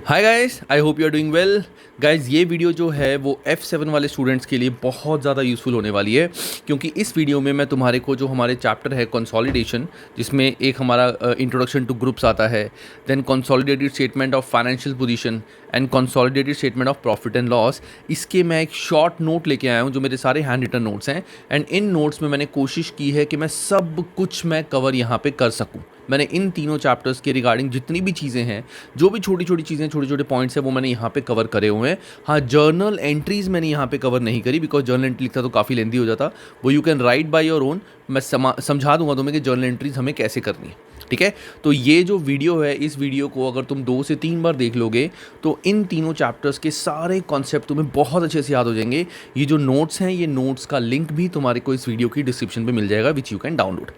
Hi guys, I hope you are doing well. Guys, ये video जो है वो F7 वाले स्टूडेंट्स के लिए बहुत ज़्यादा यूज़फुल होने वाली है, क्योंकि इस वीडियो में मैं तुम्हारे को जो हमारे चैप्टर है कंसोलिडेशन, जिसमें एक हमारा इंट्रोडक्शन टू ग्रुप्स आता है, then consolidated statement of financial position and consolidated statement of profit and loss, इसके मैं एक शॉर्ट नोट लेके आया हूँ जो मेरे सारे हैंड रिटन नोट्स हैं। एंड इन नोट्स में मैंने कोशिश की है कि मैं सब कुछ मैं कवर यहाँ पे कर सकूँ। मैंने इन तीनों चैप्टर्स के रिगार्डिंग जितनी भी चीज़ें हैं, जो भी छोटी छोटी चीज़ें, छोटे छोटे पॉइंट्स हैं, वो मैंने यहाँ पे कवर करे हुए हैं। हाँ, जर्नल एंट्रीज़ मैंने यहाँ पे कवर नहीं करी, बिकॉज जर्नल एंट्री लिखता तो काफ़ी लेंदी हो जाता। वो you can write by your own. मैं समझा दूंगा तुम्हें कि जर्नल एंट्रीज़ हमें कैसे करनी है, ठीक है। तो ये जो वीडियो है, इस वीडियो को अगर तुम 2 से 3 बार देख लोगे तो इन तीनों चैप्टर्स के सारे कॉन्सेप्ट तुम्हें बहुत अच्छे से याद हो जाएंगे। ये जो नोट्स हैं, ये नोट्स का लिंक भी तुम्हारे को इस वीडियो की डिस्क्रिप्शन पे मिल जाएगा, विच यू कैन डाउनलोड,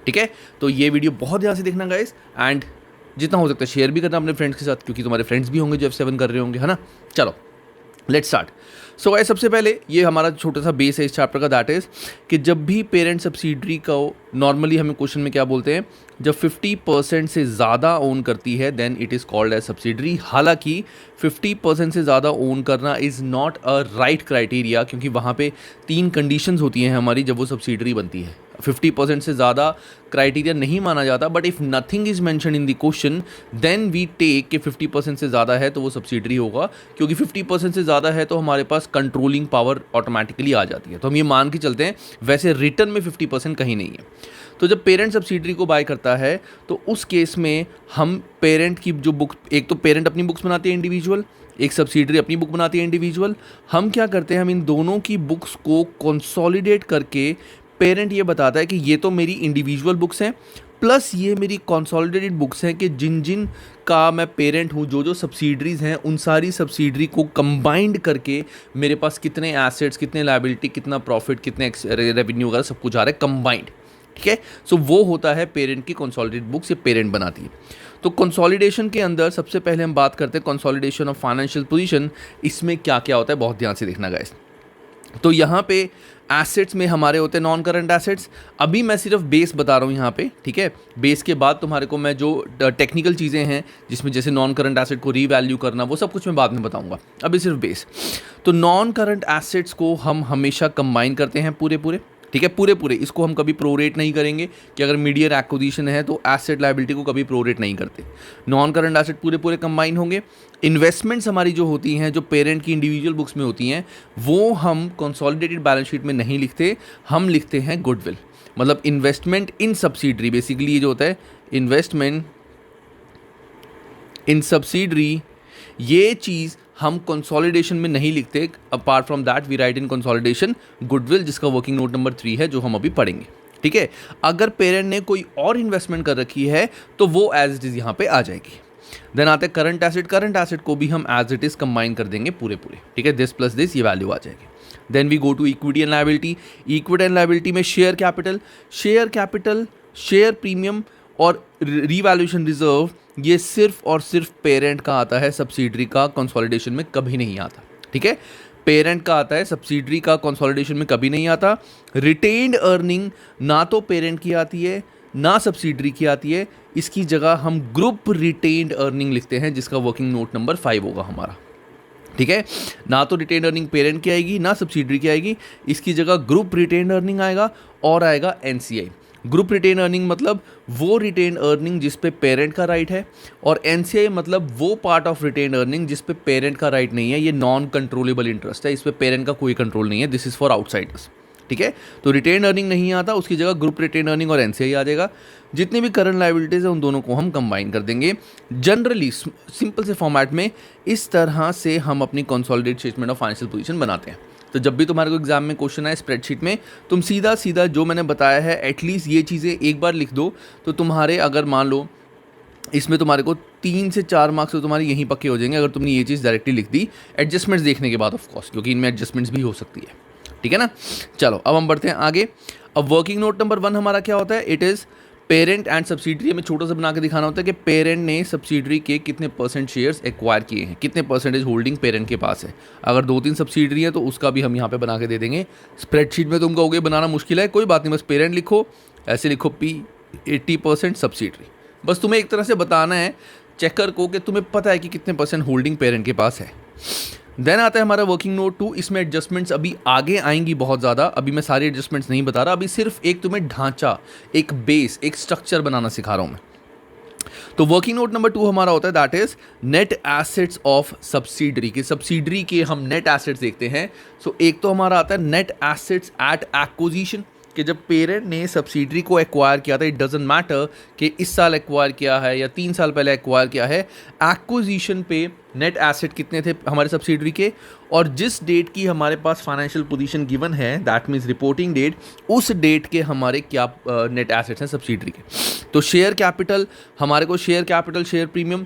ठीक है। तो ये वीडियो बहुत ध्यान से देखना गाइस, एंड जितना हो सकता है शेयर भी करना अपने फ्रेंड्स के साथ, क्योंकि तुम्हारे फ्रेंड्स भी होंगे जो F7 कर रहे होंगे, है ना। चलो लेट्स स्टार्ट। सो गाइस, सबसे पहले ये हमारा छोटा सा बेस है इस चैप्टर का, दैट इज कि जब भी पेरेंट सब्सिडरी को नॉर्मली हमें क्वेश्चन में क्या बोलते हैं, जब 50% से ज़्यादा ओन करती है then it is called as subsidiary. हालांकि 50% से ज़्यादा ओन करना is not a right criteria, क्योंकि वहाँ पे 3 कंडीशंस होती हैं हमारी जब वो सब्सिडरी बनती है। 50% से ज़्यादा क्राइटेरिया नहीं माना जाता, but if nothing is mention in the question then we take कि 50% से ज़्यादा है तो वो सब्सिडरी होगा, क्योंकि 50% से ज़्यादा है तो हमारे पास कंट्रोलिंग पावर ऑटोमेटिकली आ जाती है। तो हम ये मान के चलते हैं, वैसे रिटर्न में 50% कहीं नहीं है। तो जब पेरेंट सब्सिडरी को बाय करता है तो उस केस में हम पेरेंट की जो बुक, एक तो पेरेंट अपनी बुक्स बनाती है इंडिविजुअल, एक सब्सिडरी अपनी बुक बनाती है इंडिविजुअल। हम क्या करते हैं, हम इन दोनों की बुक्स को कंसोलिडेट करके पेरेंट ये बताता है कि ये तो मेरी इंडिविजुअल बुक्स हैं, प्लस ये मेरी कंसोलिडेटेड बुक्स हैं कि जिन जिन का मैं पेरेंट हूँ, जो जो सब्सिडरीज़ हैं, उन सारी सब्सिडरी को कंबाइंड करके मेरे पास कितने एसेट्स, कितने लायबिलिटी, कितना प्रॉफिट, कितने रेवेन्यू वगैरह सब कुछ आ रहा है कंबाइंड, ठीक है। सो वो होता है पेरेंट की कंसोलिडेटेड बुक्स, ये पेरेंट बनाती है। तो कंसोलिडेशन के अंदर सबसे पहले हम बात करते हैं कंसोलिडेशन ऑफ फाइनेंशियल पोजीशन। इसमें क्या क्या होता है बहुत ध्यान से देखना गाइस। तो यहाँ पे एसेट्स में हमारे होते हैं नॉन करंट एसेट्स। अभी मैं सिर्फ बेस बता रहा हूँ यहाँ पे, ठीक है। बेस के बाद तुम्हारे को मैं जो टेक्निकल चीज़ें हैं, जिसमें जैसे नॉन करंट एसेट को रीवैल्यू करना, वो सब कुछ मैं बाद में बताऊँगा, अभी सिर्फ बेस। तो नॉन करंट एसेट्स को हम हमेशा कंबाइन करते हैं पूरे पूरे, ठीक है, पूरे पूरे। इसको हम कभी प्रोरेट नहीं करेंगे कि अगर मीडियर एक्विजिशन है तो एसेट लायबिलिटी को कभी प्रोरेट नहीं करते। नॉन करंट एसेट पूरे पूरे कंबाइन होंगे। इन्वेस्टमेंट्स हमारी जो होती हैं, जो पेरेंट की इंडिविजुअल बुक्स में होती हैं, वो हम कंसोलिडेटेड बैलेंस शीट में नहीं लिखते, हम लिखते हैं गुडविल। मतलब इन्वेस्टमेंट इन सब्सिडरी, बेसिकली ये जो होता है इन्वेस्टमेंट इन सब्सिडरी, ये चीज़ हम कंसोलिडेशन में नहीं लिखते। Apart from that we write in consolidation goodwill, जिसका वर्किंग नोट नंबर 3 है, जो हम अभी पढ़ेंगे, ठीक है। अगर पेरेंट ने कोई और इन्वेस्टमेंट कर रखी है तो वो एज इट इज़ यहाँ पे आ जाएगी। देन आते हैं करंट एसेट। करंट एसेट को भी हम एज इट इज़ कंबाइन कर देंगे पूरे पूरे, ठीक है। दिस प्लस दिस, ये वैल्यू आ जाएगी। Then we go to equity and liability. Equity and liability में शेयर कैपिटल, शेयर प्रीमियम और रीवैल्यूएशन रिजर्व, ये सिर्फ और सिर्फ पेरेंट का आता है, सब्सिडरी का कंसोलिडेशन में कभी नहीं आता, ठीक है। पेरेंट का आता है, सब्सिडरी का कंसोलिडेशन में कभी नहीं आता। रिटेन्ड अर्निंग ना तो पेरेंट की आती है ना सब्सिडरी की आती है, इसकी जगह हम ग्रुप रिटेन्ड अर्निंग लिखते हैं, जिसका वर्किंग नोट नंबर 5 होगा हमारा, ठीक है। ना तो रिटेन्ड अर्निंग पेरेंट की आएगी ना सब्सिडरी की आएगी, इसकी जगह ग्रुप रिटेन्ड अर्निंग आएगा और आएगा NCI। ग्रुप रिटेन अर्निंग मतलब वो रिटेन अर्निंग जिस पे पेरेंट का राइट है, और NCI मतलब वो पार्ट ऑफ रिटेन अर्निंग जिस पे पेरेंट का राइट नहीं है। ये नॉन कंट्रोलेबल इंटरेस्ट है, इस पे पेरेंट का कोई कंट्रोल नहीं है, दिस इज़ फॉर आउटसाइडर्स, ठीक है। तो रिटेन अर्निंग नहीं आता, उसकी जगह ग्रुप रिटेन अर्निंग और NCI आ जाएगा। जितनी भी करंट लायबिलिटीज़ है उन दोनों को हम कंबाइन कर देंगे। जनरली सिंपल से फॉर्मेट में इस तरह से हम अपनी consolidated statement of financial position बनाते हैं। तो जब भी तुम्हारे को एग्जाम में क्वेश्चन आए स्प्रेडशीट में, तुम सीधा सीधा जो मैंने बताया है एटलीस्ट ये चीज़ें एक बार लिख दो, तो तुम्हारे, अगर मान लो इसमें तुम्हारे को 3 से 4 मार्क्स तो तुम्हारे यहीं पक्के हो जाएंगे, अगर तुमने ये चीज़ डायरेक्टली लिख दी एडजस्टमेंट्स देखने के बाद, ऑफ कोर्स, क्योंकि इनमें एडजस्टमेंट्स भी हो सकती है, ठीक है ना। चलो अब हम बढ़ते हैं आगे। अब वर्किंग नोट नंबर 1 हमारा क्या होता है, it is parent and subsidiary. में छोटा सा बना के दिखाना होता है कि पेरेंट ने सब्सिडरी के कितने % शेयर्स एक्वायर किए हैं, कितने % होल्डिंग पेरेंट के पास है। अगर 2-3 सब्सिडरी है तो उसका भी हम यहाँ पे बना के दे देंगे। स्प्रेडशीट में तुम कहोगे बनाना मुश्किल है, कोई बात नहीं, बस पेरेंट लिखो, ऐसे लिखो P 80% सब्सिडरी, बस तुम्हें एक तरह से बताना है चेकर को कि तुम्हें पता है कि कितने % होल्डिंग पेरेंट के पास है। देन आता है हमारा वर्किंग नोट 2। इसमें एडजस्टमेंट्स अभी आगे आएंगी बहुत ज़्यादा, अभी मैं सारी एडजस्टमेंट्स नहीं बता रहा, अभी सिर्फ एक तुम्हें ढांचा, एक बेस, एक स्ट्रक्चर बनाना सिखा रहा हूँ मैं। तो वर्किंग नोट नंबर 2 हमारा होता है that is net assets of subsidiary के, सब्सिडरी के हम नेट एसेट्स देखते हैं। सो एक तो हमारा आता है नेट एसेट्स एट एक्विजिशन, कि जब पेरेंट ने सब्सिडरी को एक्वायर किया था, इट डजेंट मैटर कि इस साल एक्वायर किया है या 3 साल पहले एक्वायर किया है, एक्विजिशन पे नेट एसेट कितने थे हमारे सब्सिडरी के, और जिस डेट की हमारे पास फाइनेंशियल पोजीशन गिवन है दैट मीन्स रिपोर्टिंग डेट, उस डेट के हमारे क्या नेट एसेट्स हैं सब्सिडरी के। तो शेयर कैपिटल, हमारे को शेयर कैपिटल, शेयर प्रीमियम,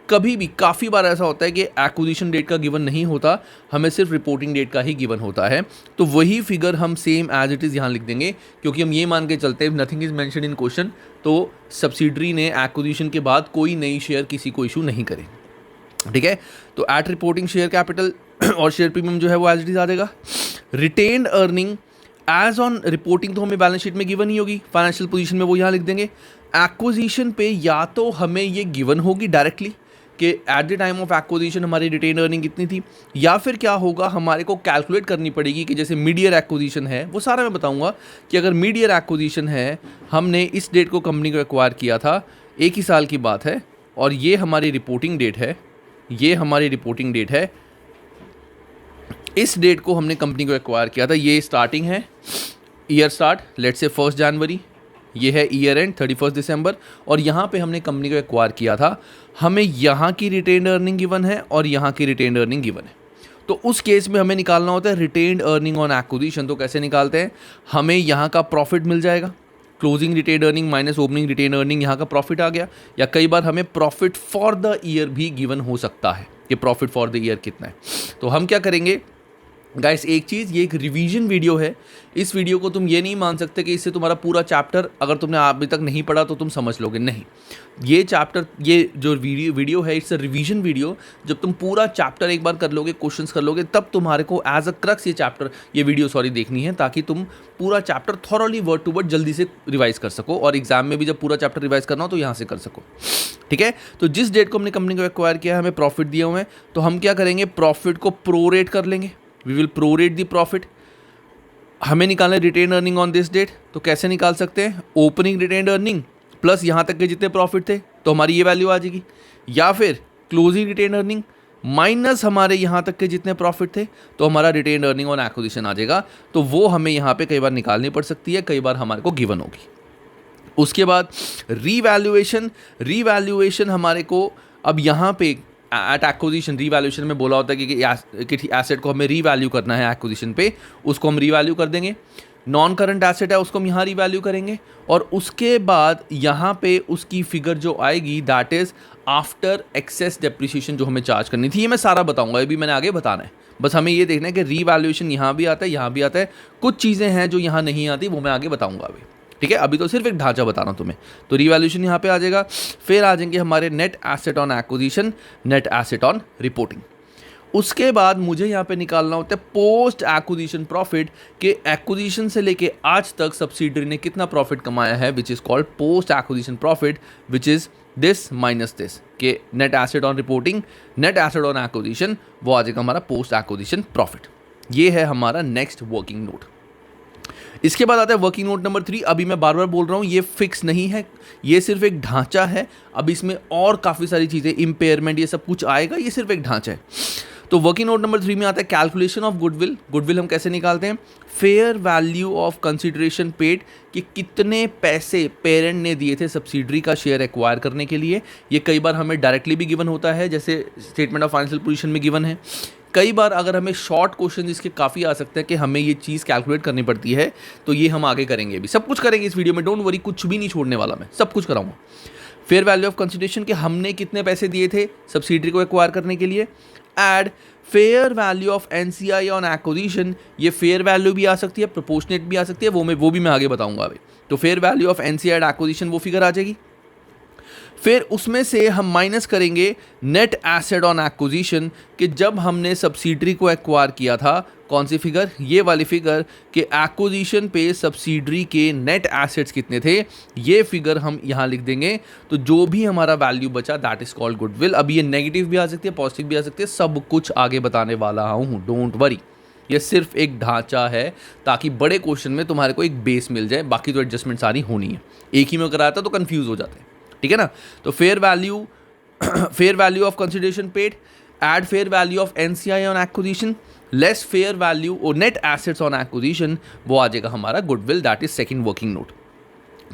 कभी भी काफ़ी बार ऐसा होता है कि एक्विजिशन डेट का गिवन नहीं होता, हमें सिर्फ रिपोर्टिंग डेट का ही गिवन होता है। तो वही फिगर हम सेम एज इट इज़ यहाँ लिख देंगे, क्योंकि हम ये मान के चलते हैं nothing is mention in question, तो सब्सिडरी ने एक्विजिशन के बाद कोई नई शेयर किसी को इशू नहीं करे, ठीक है। तो एट रिपोर्टिंग शेयर कैपिटल और शेयर प्रीमियम जो है वो एज इट इज आ जाएगा। Retained earning as on reporting तो हमें बैलेंस शीट में गिवन ही होगी, फाइनेंशियल पोजीशन में वो यहाँ लिख देंगे। एक्विजिशन पे या तो हमें ये गिवन होगी डायरेक्टली कि at the time of acquisition हमारी रिटेन अर्निंग कितनी थी, या फिर क्या होगा हमारे को कैलकुलेट करनी पड़ेगी कि जैसे मिड ईयर एक्विजिशन है, वो सारा मैं बताऊंगा कि अगर मिड ईयर एक्विजिशन है, हमने इस डेट को कंपनी को एक्वायर किया था, एक ही साल की बात है, और ये हमारी रिपोर्टिंग डेट है, ये हमारी रिपोर्टिंग डेट है, इस डेट को हमने कंपनी को एक्वायर किया था, ये स्टार्टिंग है, ईयर स्टार्ट लेट्स से 1 जनवरी, ये है ईयर एंड 31 दिसंबर, और यहाँ पे हमने कंपनी को एक्वायर किया था, हमें यहाँ की रिटेन्ड अर्निंग गिवन है और यहाँ की रिटेन्ड अर्निंग गिवन है। तो उस केस में हमें निकालना होता है रिटेन्ड अर्निंग ऑन एक्विजिशन। तो कैसे निकालते हैं, हमें यहाँ का प्रॉफिट मिल जाएगा, closing retained earning minus opening retained earning, यहाँ का प्रॉफिट आ गया, या कई बार हमें प्रॉफिट फॉर द ईयर भी गिवन हो सकता है कि प्रॉफिट फॉर द ईयर कितना है। तो हम क्या करेंगे गाइस, एक चीज़, ये एक रिवीजन वीडियो है, इस वीडियो को तुम ये नहीं मान सकते कि इससे तुम्हारा पूरा चैप्टर अगर तुमने अभी तक नहीं पढ़ा तो तुम समझ लोगे, नहीं। ये चैप्टर, ये जो वीडियो है, इट्स अ रिवीजन वीडियो। जब तुम पूरा चैप्टर एक बार कर लोगे, क्वेश्चंस कर लोगे, तब तुम्हारे को एज अ क्रक्स ये वीडियो देखनी है, ताकि तुम पूरा chapter thoroughly word to word जल्दी से रिवाइज कर सको, और एग्जाम में भी जब पूरा चैप्टर रिवाइज करना हो तो यहाँ से कर सको, ठीक है। तो जिस डेट को हमने कंपनी को एक्वायर किया है, हमें प्रॉफिट दिए हुए हैं, तो हम क्या करेंगे, प्रॉफिट को प्रोरेट कर लेंगे, we will prorate the profit. हमें निकालना है retain earning on this date, तो कैसे निकाल सकते हैं, ओपनिंग रिटेन अर्निंग प्लस यहाँ तक के जितने प्रॉफिट थे तो हमारी ये वैल्यू आ जाएगी, या फिर क्लोजिंग रिटेन अर्निंग माइनस हमारे यहाँ तक के जितने प्रॉफिट थे तो हमारा रिटेन अर्निंग ऑन एक्विजिशन आ जाएगा। तो वो हमें यहाँ पे कई बार निकालनी पड़ सकती है, कई बार हमारे को गिवन होगी। उसके बाद रीवैल्यूएशन हमारे को अब यहाँ पे एट एक्विजिशन, रीवैल्यूएशन में बोला होता है कि एसेट को हमें रीवैल्यू करना है एक्विजिशन पे, उसको हम रीवैल्यू कर देंगे। नॉन करंट एसेट है, उसको हम यहाँ रीवैल्यू करेंगे, और उसके बाद यहाँ पे उसकी फिगर जो आएगी that is after excess depreciation जो हमें चार्ज करनी थी। ये मैं सारा बताऊंगा, ये भी मैंने आगे बताना है, बस हमें ये देखना है कि रीवैल्यूएशन यहाँ भी आता है, यहाँ भी आता है, कुछ चीज़ें हैं जो यहाँ नहीं आती, वो मैं आगे बताऊँगा अभी, ठीक है। अभी तो सिर्फ एक ढांचा बता रहा हूँ तुम्हें। तो रीवैल्यूएशन यहाँ पे आ जाएगा, फिर आ जाएंगे हमारे net asset on acquisition, net asset on reporting. उसके बाद मुझे यहाँ पे निकालना होता है पोस्ट एक्विजिशन प्रॉफिट, के एक्विजिशन से लेके आज तक सब्सिडरी ने कितना प्रॉफिट कमाया है, which is called post acquisition profit, which is this minus this, के net asset on reporting, net asset on acquisition, वो आ जाएगा हमारा पोस्ट एक्विजिशन प्रॉफिट। ये है हमारा नेक्स्ट वर्किंग नोट। इसके बाद आता है वर्किंग नोट नंबर 3। अभी मैं बार बार बोल रहा हूँ, ये फिक्स नहीं है, ये सिर्फ एक ढांचा है। अब इसमें और काफ़ी सारी चीज़ें, इम्पेयरमेंट, ये सब कुछ आएगा, ये सिर्फ एक ढांचा है। तो वर्किंग नोट नंबर 3 में आता है कैलकुलेशन ऑफ गुडविल। गुडविल हम कैसे निकालते हैं, fair value of consideration paid, कि कितने पैसे पेरेंट ने दिए थे सब्सिडरी का शेयर एक्वायर करने के लिए। ये कई बार हमें डायरेक्टली भी गिवन होता है, जैसे स्टेटमेंट ऑफ फाइनेंशियल पोजीशन में गिवन है। कई बार अगर हमें शॉर्ट क्वेश्चन इसके काफ़ी आ सकते हैं कि हमें ये चीज़ कैलकुलेट करनी पड़ती है, तो ये हम आगे करेंगे, भी सब कुछ करेंगे इस वीडियो में, डोंट वरी, कुछ भी नहीं छोड़ने वाला, मैं सब कुछ कराऊंगा। फेयर वैल्यू ऑफ कंसिडरेशन, कि हमने कितने पैसे दिए थे सब्सिडरी को एक्वायर करने के लिए। Add fair value of NCI on acquisition, ये फेयर वैल्यू भी आ सकती है, प्रोपोर्शनेट भी आ सकती है, वो भी मैं आगे बताऊंगा अभी। तो fair value of NCI at acquisition, वो फिगर आ जाएगी। फिर उसमें से हम माइनस करेंगे नेट एसेट ऑन एक्विजिशन, कि जब हमने सब्सिडरी को एक्वायर किया था कौन सी फिगर, ये वाली फिगर कि एक्विजिशन पे सब्सिडरी के नेट एसेट्स कितने थे, ये फिगर हम यहाँ लिख देंगे। तो जो भी हमारा वैल्यू बचा दैट इज कॉल्ड गुडविल। अब ये नेगेटिव भी आ सकती है, पॉजिटिव भी आ सकती है, सब कुछ आगे बताने वाला हूँ, डोंट वरी। ये सिर्फ एक ढांचा है ताकि बड़े क्वेश्चन में तुम्हारे को एक बेस मिल जाए, बाकी तो एडजस्टमेंट सारी होनी है। एक ही में कराया था तो कंफ्यूज हो जाते हैं, ठीक है ना। तो fair value of consideration paid, add fair value of NCI on acquisition, less fair value और नेट एसेट्स ऑन एक्विजिशन, वो आ जाएगा हमारा goodwill, that is second working note.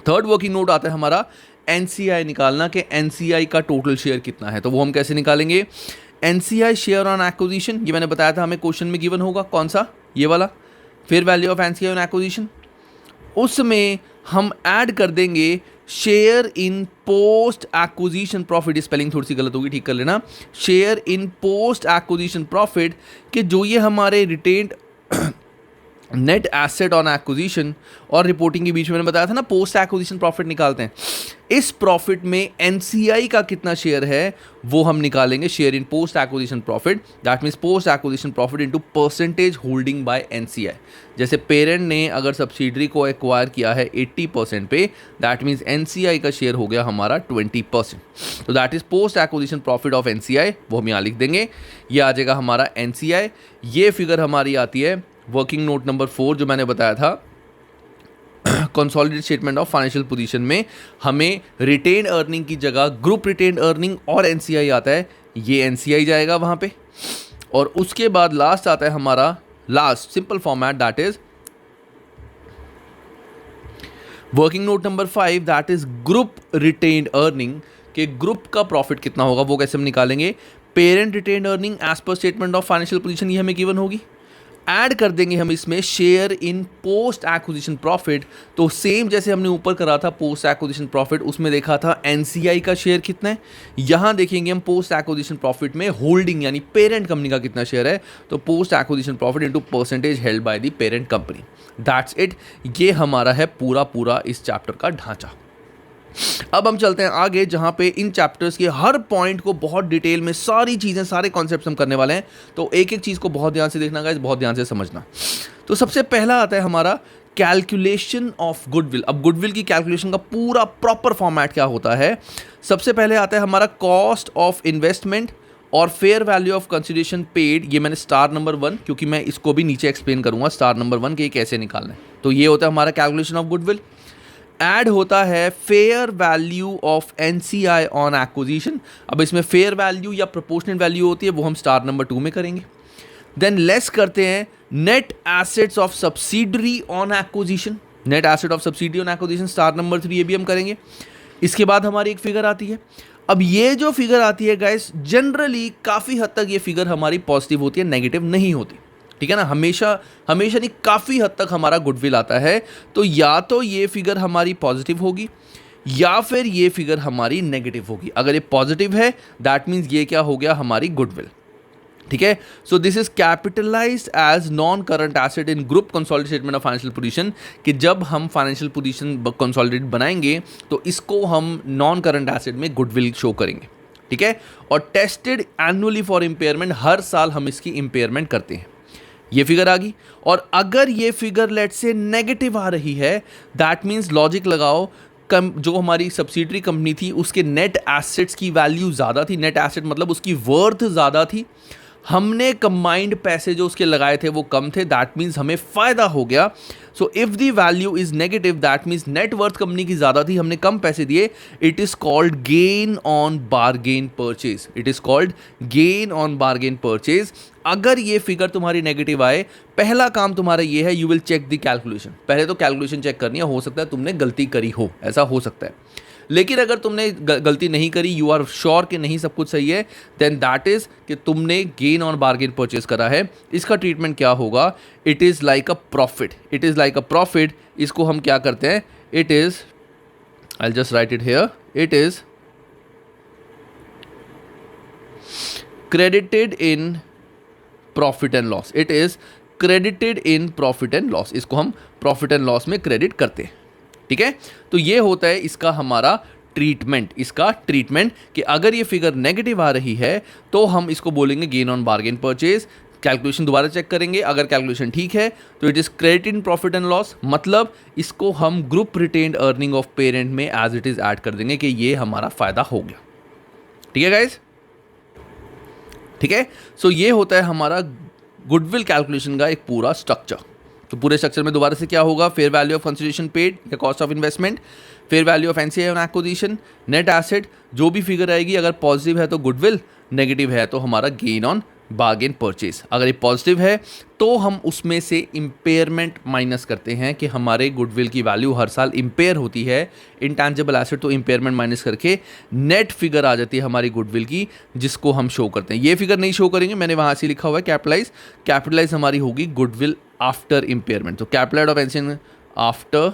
Third working note आता है हमारा एनसीआई निकालना, कि एनसीआई का टोटल शेयर कितना है। तो वो हम कैसे निकालेंगे, एनसीआई शेयर ऑन एक्विजिशन, ये मैंने बताया था हमें क्वेश्चन में गिवन होगा, कौन सा, ये वाला fair value of NCI on acquisition. उसमें हम ऐड कर देंगे share in post acquisition profit, spelling थोड़ी सी गलत होगी, ठीक कर लेना, share in post acquisition profit, कि जो ये हमारे retained net asset on acquisition और रिपोर्टिंग के बीच में मैंने बताया था ना पोस्ट एक्विजिशन प्रॉफिट निकालते हैं, इस प्रॉफिट में एनसीआई का कितना शेयर है वो हम निकालेंगे, share in post acquisition profit, that means post acquisition profit into percentage holding by NCI. जैसे पेरेंट ने अगर सब्सिडरी को एक्वायर किया है 80% पे, दैट मीन्स एनसीआई का शेयर हो गया हमारा 20%, तो that is post acquisition profit of NCI, वो हम यहाँ लिख देंगे, ये आ जाएगा हमारा एनसीआई। ये फिगर हमारी आती है वर्किंग नोट नंबर 4 जो मैंने बताया था, consolidated statement of financial position में हमें रिटेन अर्निंग की जगह ग्रुप रिटेन अर्निंग और एनसीआई आता है, ये एनसीआई जाएगा वहाँ पे। और उसके बाद लास्ट आता है हमारा last simple format, that is working note number 5, that is group retained earning, के ग्रुप का प्रॉफिट कितना होगा वो कैसे हम निकालेंगे, parent retained earning as per statement of financial position, ये हमें गिवन होगी, ऐड कर देंगे हम इसमें share in post acquisition profit. तो सेम जैसे हमने ऊपर करा था पोस्ट एक्विजिशन प्रॉफिट, उसमें देखा था एनसीआई का शेयर कितना है, यहाँ देखेंगे हम पोस्ट एक्विजिशन प्रॉफिट में होल्डिंग यानी पेरेंट कंपनी का कितना शेयर है, तो post acquisition profit into percentage held by the parent company, that's it. ये हमारा है पूरा इस चैप्टर का ढांचा। अब हम चलते हैं आगे, जहां पे इन चैप्टर्स के हर पॉइंट को बहुत डिटेल में सारी चीजें सारे कॉन्सेप्ट्स हम करने वाले हैं, तो एक एक चीज को बहुत ध्यान से देखना गाइस, बहुत ध्यान से समझना। तो सबसे पहला आता है हमारा कैलकुलेशन ऑफ गुडविल। अब गुडविल की कैलकुलेशन का पूरा प्रॉपर फॉर्मेट क्या होता है, सबसे पहले आता है हमारा कॉस्ट ऑफ इन्वेस्टमेंट और fair value of consideration paid, ये मैंने स्टार नंबर 1, क्योंकि मैं इसको भी नीचे एक्सप्लेन करूंगा स्टार नंबर 1 के कैसे निकालना है। तो ये होता है हमारा कैलकुलेशन ऑफ गुडविल। ऐड होता है fair value of NCI on acquisition. अब इसमें फेयर वैल्यू या प्रोपोर्शनल वैल्यू होती है, वो हम स्टार नंबर 2 में करेंगे। देन लेस करते हैं net assets of subsidiary on acquisition, net asset of subsidiary on acquisition star number 3, ये भी हम करेंगे। इसके बाद हमारी एक फिगर आती है। अब ये जो फिगर आती है गाइस, जनरली काफ़ी हद तक ये फिगर हमारी पॉजिटिव होती है, नेगेटिव नहीं होती, ठीक है ना। हमेशा नहीं, काफ़ी हद तक हमारा गुडविल आता है। तो या तो ये फिगर हमारी पॉजिटिव होगी या फिर ये फिगर हमारी नेगेटिव होगी। अगर ये पॉजिटिव है दैट मीन्स ये क्या हो गया, हमारी गुडविल, ठीक है। So this is capitalised as non current asset in group consolidated statement of financial position, कि जब हम फाइनेंशियल पोजीशन कंसोलिडेट बनाएंगे तो इसको हम नॉन करंट एसेट में गुडविल शो करेंगे, ठीक है। और टेस्टेड एनुअली फॉर इम्पेयरमेंट, हर साल हम इसकी इम्पेयरमेंट करते हैं। ये फिगर आ गई। और अगर ये फिगर लेट से नेगेटिव आ रही है दैट मीन्स लॉजिक लगाओ, जो हमारी सब्सिडरी कंपनी थी उसके नेट एसेट्स की वैल्यू ज़्यादा थी, नेट एसेट मतलब उसकी वर्थ ज़्यादा थी, हमने कंबाइंड पैसे जो उसके लगाए थे वो कम थे, दैट मीन्स हमें फ़ायदा हो गया। So if the value is negative that means net worth company की ज़्यादा थी, हमने कम पैसे दिए, it is called gain on bargain purchase, it is called gain on bargain purchase. अगर ये फिगर तुम्हारी नेगेटिव आए, पहला काम तुम्हारा ये है, you will check the calculation. पहले तो कैलकुलेशन चेक करनी है, हो सकता है तुमने गलती करी हो, ऐसा हो सकता है। लेकिन अगर तुमने गलती नहीं करी, यू आर श्योर कि नहीं सब कुछ सही है, देन दैट इज कि तुमने गेन ऑन बार्गेन परचेज करा है। इसका ट्रीटमेंट क्या होगा, it is like a profit, it is like a profit. इसको हम क्या करते हैं, it is, I just write it here, it is credited in profit and loss, it is credited in profit and loss, इसको हम profit and loss में credit करते हैं, ठीक है। तो ये होता है इसका हमारा ट्रीटमेंट, इसका ट्रीटमेंट कि अगर ये फिगर नेगेटिव आ रही है तो हम इसको बोलेंगे gain on bargain purchase, calculation दोबारा चेक करेंगे, अगर कैलकुलेशन ठीक है तो it is credit in profit and loss, मतलब इसको हम group retained earning of parent में एज इट इज़ ऐड कर देंगे कि ये हमारा फ़ायदा हो गया। ठीक है गाइज, ठीक है। सो ये होता है हमारा गुडविल कैलकुलेशन का एक पूरा स्ट्रक्चर। तो पूरे स्ट्रक्चर में दोबारा से क्या होगा, fair value of consideration paid या cost of investment, fair value of NCI on acquisition, net asset, जो भी फिगर आएगी अगर पॉजिटिव है तो गुडविल, नेगेटिव है तो हमारा गेन ऑन बार्गेन परचेज। अगर ये पॉजिटिव है तो हम उसमें से इम्पेयरमेंट माइनस करते हैं कि हमारे गुडविल की वैल्यू हर साल इम्पेयर होती है, इंटेंजिबल एसेट, तो इम्पेयरमेंट माइनस करके नेट फिगर आ जाती है हमारी गुडविल की, जिसको हम शो करते हैं। ये फिगर नहीं शो करेंगे, मैंने वहाँ से लिखा हुआ है कैपिटलाइज। कैपिटलाइज हमारी होगी गुडविल आफ्टर इम्पेयरमेंट। तो कैपिटलाइज ऑफ एनसीआई आफ्टर,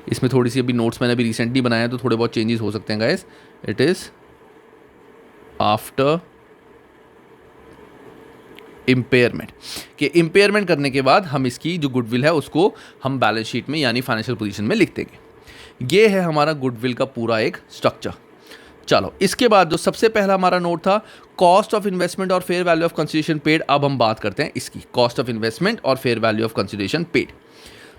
इसमें थोड़ी सी अभी नोट्स मैंने अभी रिसेंटली बनाया तो थोड़े बहुत चेंजेस हो सकते हैं guys. It is after impairment, कि इम्पेयरमेंट करने के बाद हम इसकी जो गुडविल है उसको हम बैलेंस शीट में यानी फाइनेंशियल पोजीशन में लिख देंगे। ये है हमारा गुडविल का पूरा एक स्ट्रक्चर। चलो, इसके बाद जो सबसे पहला हमारा नोट था कॉस्ट ऑफ इन्वेस्टमेंट और fair value of consideration paid, अब हम बात करते हैं इसकी कॉस्ट ऑफ इन्वेस्टमेंट और fair value of consideration paid.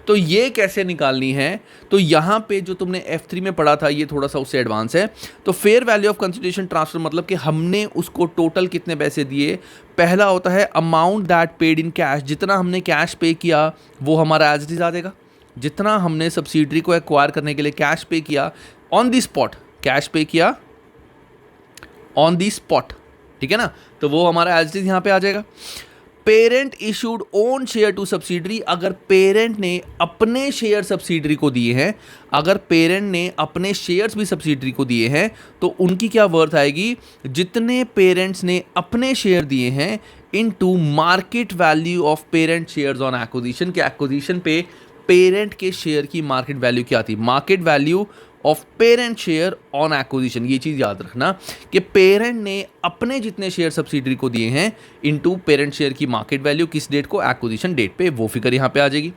तो ये कैसे निकालनी है, तो यहाँ पे जो तुमने F3 में पढ़ा था ये थोड़ा सा उससे एडवांस है। तो fair value of consideration transfer मतलब कि हमने उसको टोटल कितने पैसे दिए। पहला होता है amount that paid in cash, जितना हमने कैश पे किया वो हमारा एज इट इज आ जाएगा। जितना हमने सब्सिडरी को एक्वायर करने के लिए कैश पे किया ऑन दी स्पॉट, कैश पे किया ऑन दी स्पॉट, ठीक है ना, तो वो हमारा एज इट इज यहाँ पे आ जाएगा। Parent issued own share to subsidiary, अगर पेरेंट ने अपने शेयर सब्सिडरी को दिए हैं, अगर पेरेंट ने अपने शेयर्स भी सब्सिडरी को दिए हैं तो उनकी क्या वर्थ आएगी, जितने पेरेंट्स ने अपने शेयर दिए हैं into market value of parent shares on acquisition, के एक्विजिशन पे पेरेंट के शेयर की मार्केट वैल्यू क्या आती है, market value of parent share on acquisition. ये चीज़ याद रखना कि पेरेंट ने अपने जितने शेयर सब्सिडरी को दिए हैं इनटू पेरेंट शेयर की मार्केट वैल्यू किस डेट को, एक्विजिशन डेट पे, वो फिगर यहाँ पे आ जाएगी।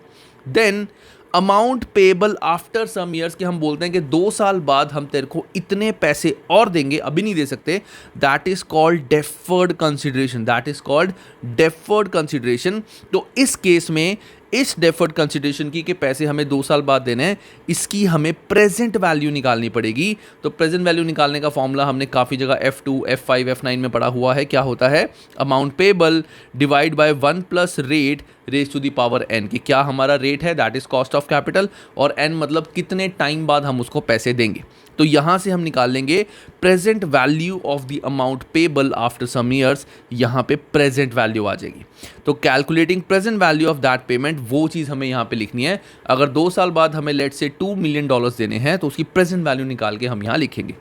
Then amount payable after some years, के हम बोलते हैं कि 2 साल बाद हम तेरे को इतने पैसे और देंगे, अभी नहीं दे सकते, that is called deferred consideration, that is called deferred consideration. तो इस केस में इस डेफर्ड कंसिडरेशन की के पैसे हमें 2 साल बाद देने हैं, इसकी हमें प्रेजेंट वैल्यू निकालनी पड़ेगी। तो प्रेजेंट वैल्यू निकालने का फॉर्मूला हमने काफ़ी जगह F2, F5, F9 में पढ़ा हुआ है। क्या होता है, amount payable divide by 1 plus rate raise to the power n, कि क्या हमारा रेट है that is cost of capital, और n मतलब कितने टाइम बाद हम उसको पैसे देंगे। तो यहाँ से हम निकाल लेंगे present value of the amount payable after some years, यहाँ पे प्रेजेंट वैल्यू आ जाएगी। तो calculating present value of that payment, वो चीज़ हमें यहाँ पे लिखनी है। अगर 2 साल बाद हमें लेट से $2 मिलियन देने हैं तो उसकी प्रेजेंट वैल्यू निकाल के हम यहाँ लिखेंगे।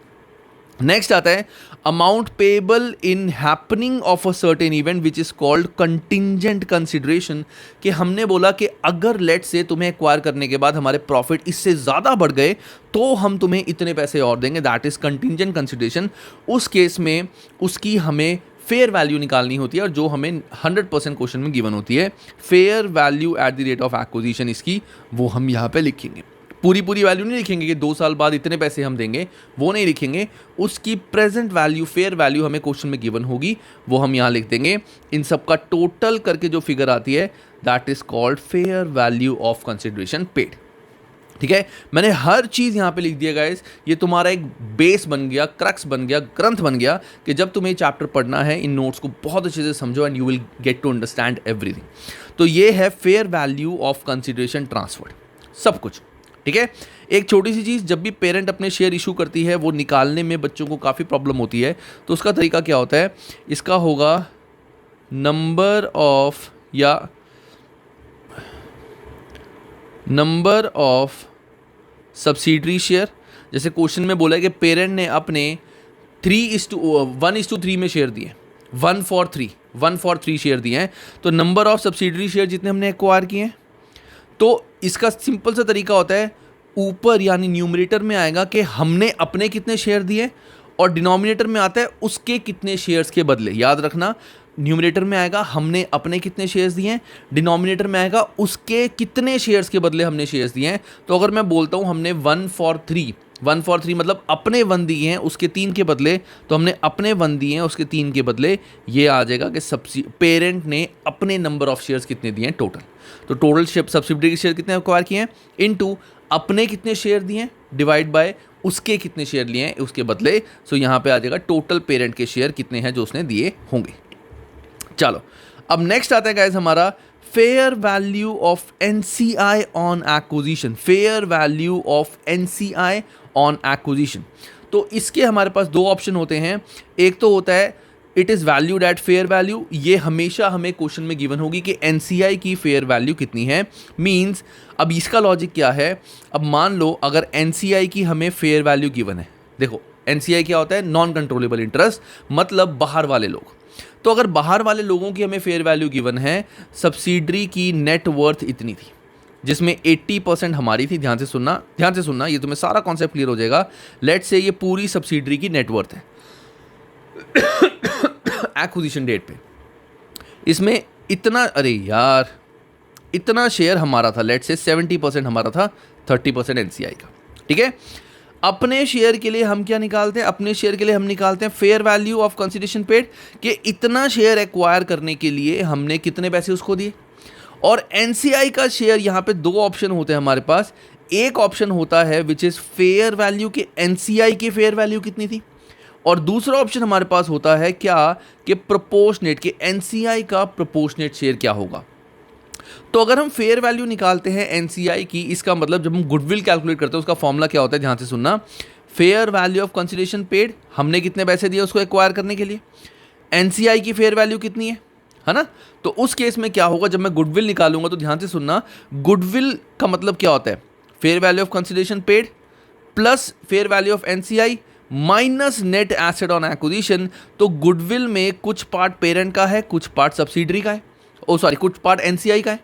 नेक्स्ट आता है amount payable in happening of a certain event which is called contingent consideration, कि हमने बोला कि अगर लेट से तुम्हें एक्वायर करने के बाद हमारे प्रॉफिट इससे ज़्यादा बढ़ गए तो हम तुम्हें इतने पैसे और देंगे, दैट इज कंटिंजेंट कंसिडरेशन। उस केस में उसकी हमें फेयर वैल्यू निकालनी होती है, और जो हमें 100% क्वेश्चन में गिवन होती है, fair value at the rate of acquisition, इसकी वो हम यहाँ पे लिखेंगे। पूरी वैल्यू नहीं लिखेंगे कि 2 साल बाद इतने पैसे हम देंगे, वो नहीं लिखेंगे। उसकी प्रेजेंट वैल्यू, फेयर वैल्यू हमें क्वेश्चन में गिवन होगी, वो हम यहाँ लिख देंगे। इन सब का टोटल करके जो फिगर आती है that is called fair value of consideration paid. ठीक है, मैंने हर चीज़ यहाँ पे लिख दिया गाइस। ये तुम्हारा एक बेस बन गया, क्रक्स बन गया, ग्रंथ बन गया कि जब तुम्हें चैप्टर पढ़ना है इन नोट्स को बहुत अच्छे से समझो and you will get to understand everything. तो ये है fair value of consideration transferred, सब कुछ। ठीक है, एक छोटी सी चीज़, जब भी पेरेंट अपने शेयर इशू करती है वो निकालने में बच्चों को काफ़ी प्रॉब्लम होती है। तो उसका तरीका क्या होता है, इसका होगा नंबर ऑफ सब्सिडरी शेयर। जैसे क्वेश्चन में बोला है कि पेरेंट ने अपने 1:3 में शेयर दिए, 1:3 शेयर दिए हैं। तो नंबर ऑफ सब्सिडरी शेयर जितने हमने एक्वायर किए हैं, तो इसका सिंपल सा तरीका होता है, ऊपर यानी न्यूमरेटर में आएगा कि हमने अपने कितने शेयर दिए, और डिनोमिनेटर में आता है उसके कितने शेयर्स के बदले। याद रखना, न्यूमरेटर में आएगा हमने अपने कितने शेयर्स दिए हैं, डिनोमिनेटर में आएगा उसके कितने शेयर्स के बदले हमने शेयर्स दिए हैं। तो अगर मैं बोलता हूँ हमने 1:3 1 for 3 मतलब अपने 1 दिए हैं उसके 3 के बदले, तो हमने अपने 1 दिए हैं उसके 3 के बदले, ये आ जाएगा कि पेरेंट ने अपने नंबर ऑफ शेयर्स कितने दिए हैं टोटल। तो टोटल सब्सिडरी के शेयर कितने एक्वायर किए हैं इनटू अपने कितने शेयर दिए हैं डिवाइड बाय उसके कितने शेयर लिए हैं उसके बदले। सो यहाँ पे आ जाएगा टोटल पेरेंट के शेयर कितने हैं जो उसने दिए होंगे। चलो अब नेक्स्ट आता है गाइस हमारा fair value of NCI on acquisition. Fair value of NCI on acquisition, तो इसके हमारे पास दो ऑप्शन होते हैं। एक तो होता है it is valued at fair value, ये हमेशा हमें क्वेश्चन में गिवन होगी कि एनसीआई की फेयर वैल्यू कितनी है। मींस अब इसका लॉजिक क्या है, अब मान लो अगर एनसीआई की हमें फेयर वैल्यू गिवन है, देखो एनसीआई क्या होता है, नॉन कंट्रोलेबल इंटरेस्ट, मतलब बाहर वाले लोग। तो अगर बाहर वाले लोगों की हमें फेयर वैल्यू गिवन है, सब्सिडरी की नेट वर्थ इतनी थी जिसमें 80% हमारी थी। ध्यान से सुनना, ये तुम्हें सारा कॉन्सेप्ट क्लियर हो जाएगा। लेट्स से ये पूरी सब्सिडरी की नेट वर्थ है एक्विजिशन डेट पे, इसमें इतना, अरे यार इतना शेयर हमारा था, लेट्स से 70% हमारा था, 30% एनसीआई का, ठीक है। अपने शेयर के लिए हम क्या निकालते हैं, अपने शेयर के लिए हम निकालते हैं fair value of consideration paid, कि इतना शेयर एक्वायर करने के लिए हमने कितने पैसे उसको दिए। और एनसीआई का शेयर, यहाँ पे दो ऑप्शन होते हैं हमारे पास। एक ऑप्शन होता है विच इज फेयर वैल्यू, कि एनसीआई की फेयर वैल्यू कितनी थी, और दूसरा ऑप्शन हमारे पास होता है क्या, कि प्रोपोर्शनेट, कि एनसीआई का प्रोपोर्शनेट शेयर क्या होगा। तो अगर हम फेयर वैल्यू निकालते हैं एनसीआई की, इसका मतलब जब हम गुडविल कैलकुलेट करते हैं उसका फॉर्मूला क्या होता है, ध्यान से सुनना। Fair value of consideration paid, हमने कितने पैसे दिए उसको एक्वायर करने के लिए, एनसीआई की फेयर वैल्यू कितनी है ना। तो उस केस में क्या होगा, जब मैं गुडविल निकालूंगा तो ध्यान से सुनना, गुडविल का मतलब क्या होता है, fair value of consideration paid plus fair value of NCI minus net asset on acquisition. तो गुडविल में कुछ पार्ट पेरेंट का है, कुछ पार्ट सब्सिडरी का है, कुछ पार्ट एनसीआई का है।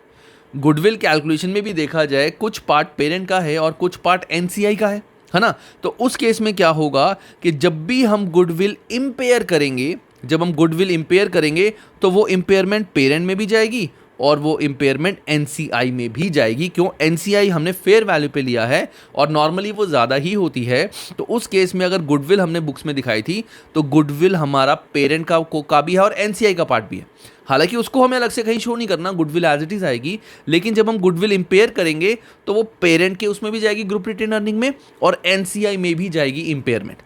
गुडविल कैलकुलेशन में भी देखा जाए कुछ पार्ट पेरेंट का है और कुछ पार्ट एनसीआई का है ना। तो उस केस में क्या होगा कि जब भी हम गुडविल इंपेयर करेंगे, जब हम गुडविल इंपेयर करेंगे तो वो इंपेयरमेंट पेरेंट में भी जाएगी और वो इंपेयरमेंट एनसीआई में भी जाएगी। क्यों, एनसीआई हमने फेयर वैल्यू पे लिया है और नॉर्मली वो ज़्यादा ही होती है। तो उस केस में अगर गुडविल हमने बुक्स में दिखाई थी तो गुडविल हमारा पेरेंट का भी है और एनसीआई का पार्ट भी है। हालांकि उसको हमें अलग से कहीं शो नहीं करना, गुडविल एज इट इज़ आएगी, लेकिन जब हम गुडविल इंपेयर करेंगे तो वो पेरेंट के उसमें भी जाएगी ग्रुप रिटेन अर्निंग में और एनसीआई में भी जाएगी इंपेयरमेंट,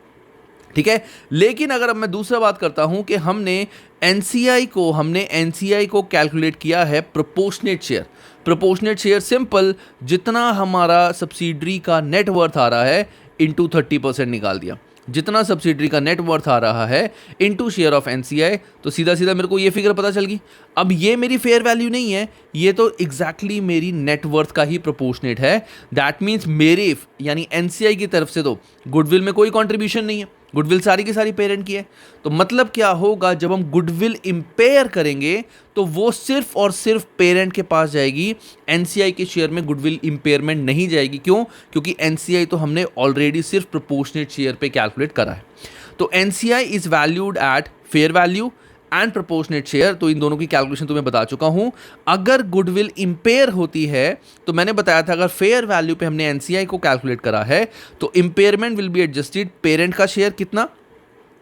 ठीक है। लेकिन अगर अब मैं दूसरा बात करता हूं कि हमने एनसीआई को कैलकुलेट किया है proportionate share. Proportionate share simple, जितना हमारा सब्सिडरी का नेट वर्थ आ रहा है इंटू 30% निकाल दिया, जितना सब्सिडरी का नेट वर्थ आ रहा है इंटू शेयर ऑफ एनसीआई, तो सीधा सीधा मेरे को ये फिगर पता चल गई। अब ये मेरी फेयर वैल्यू नहीं है, ये तो एग्जैक्टली मेरी नेट वर्थ का ही प्रोपोर्शनेट है। दैट मीन्स मेरे यानी एनसीआई की तरफ से तो गुडविल में कोई कॉन्ट्रीब्यूशन नहीं है, गुडविल सारी की सारी पेरेंट की है। तो मतलब क्या होगा, जब हम गुडविल इंपेयर करेंगे तो वो सिर्फ और सिर्फ पेरेंट के पास जाएगी, एनसीआई के शेयर में गुडविल इंपेयरमेंट नहीं जाएगी। क्यों, क्योंकि एनसीआई तो हमने ऑलरेडी सिर्फ प्रोपोर्शनेट शेयर पे कैलकुलेट करा है। तो NCI is valued at fair value and proportionate share. तो इन दोनों की कैलकुलेशन तुम्हें बता चुका हूं। अगर गुडविल इंपेयर होती है तो मैंने बताया था अगर फेयर वैल्यू पे हमने एनसीआई को कैलकुलेट करा है तो impairment will be adjusted, parent का शेयर कितना,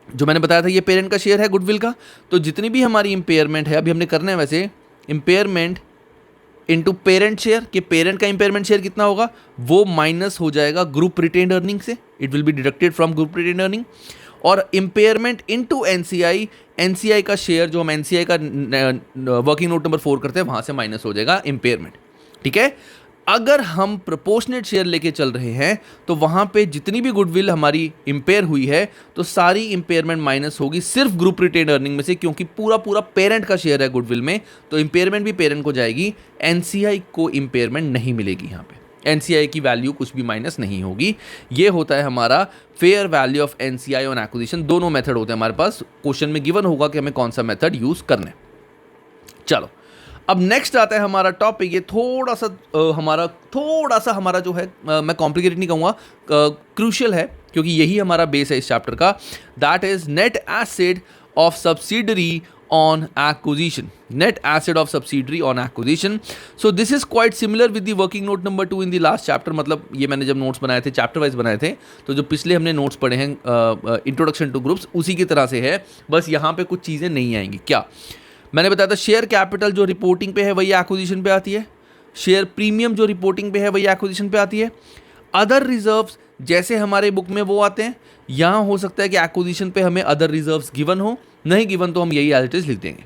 जो मैंने बताया था ये पेरेंट का शेयर है गुडविल का, तो जितनी भी हमारी इंपेयरमेंट है, अभी हमने करना है वैसे इंपेयरमेंट इनटू पेरेंट शेयर, कि पेरेंट का इंपेयरमेंट शेयर कितना होगा, वो माइनस हो जाएगा ग्रुप रिटेन्ड अर्निंग से, it will be deducted from group retained earning. और इंपेयरमेंट इनटू एनसीआई, एनसीआई का शेयर जो हम एनसीआई का वर्किंग नोट नंबर 4 करते हैं वहां से माइनस हो जाएगा इंपेयरमेंट, ठीक है। अगर हम प्रोपोर्शनेट शेयर लेके चल रहे हैं तो वहां पे जितनी भी गुडविल हमारी इंपेयर हुई है तो सारी इंपेयरमेंट माइनस होगी सिर्फ ग्रुप रिटेन अर्निंग में से, क्योंकि पूरा पूरा पेरेंट का शेयर है गुडविल में, तो इंपेयरमेंट भी पेरेंट को जाएगी, एनसीआई को इंपेयरमेंट नहीं मिलेगी। यहाँ पे एनसीआई की वैल्यू कुछ भी माइनस नहीं होगी। ये होता है हमारा fair value of NCI on acquisition. दोनों मेथड होते हैं हमारे पास, क्वेश्चन में गिवन होगा कि हमें कौन सा मेथड यूज करना है। चलो अब नेक्स्ट आता है हमारा टॉपिक, ये थोड़ा सा हमारा जो है मैं कॉम्प्लिकेटेड नहीं कहूँगा, क्रूशियल है, क्योंकि यही हमारा बेस है इस चैप्टर का। That is net asset of subsidiary on acquisition. Net asset of subsidiary on acquisition. So this is quite similar with the working note number 2 in the last chapter. मतलब ये मैंने जब नोट्स बनाए थे chapter wise बनाए थे, तो जो पिछले हमने नोट्स पढ़े हैं इंट्रोडक्शन टू ग्रुप्स, उसी की तरह से है, बस यहाँ पे कुछ चीज़ें नहीं आएंगी. क्या मैंने बताया था, शेयर कैपिटल जो रिपोर्टिंग पे है वही एक्विजिशन पे आती है, शेयर प्रीमियम जो रिपोर्टिंग पे है वही एक्विजिशन पे आती है. अदर रिजर्व्स जैसे हमारे बुक में वो आते हैं, यहाँ हो सकता है कि एक्विजिशन पे हमें अदर रिजर्व्स गिवन हो, नहीं गिवन तो हम यही एज इट इज लिख देंगे.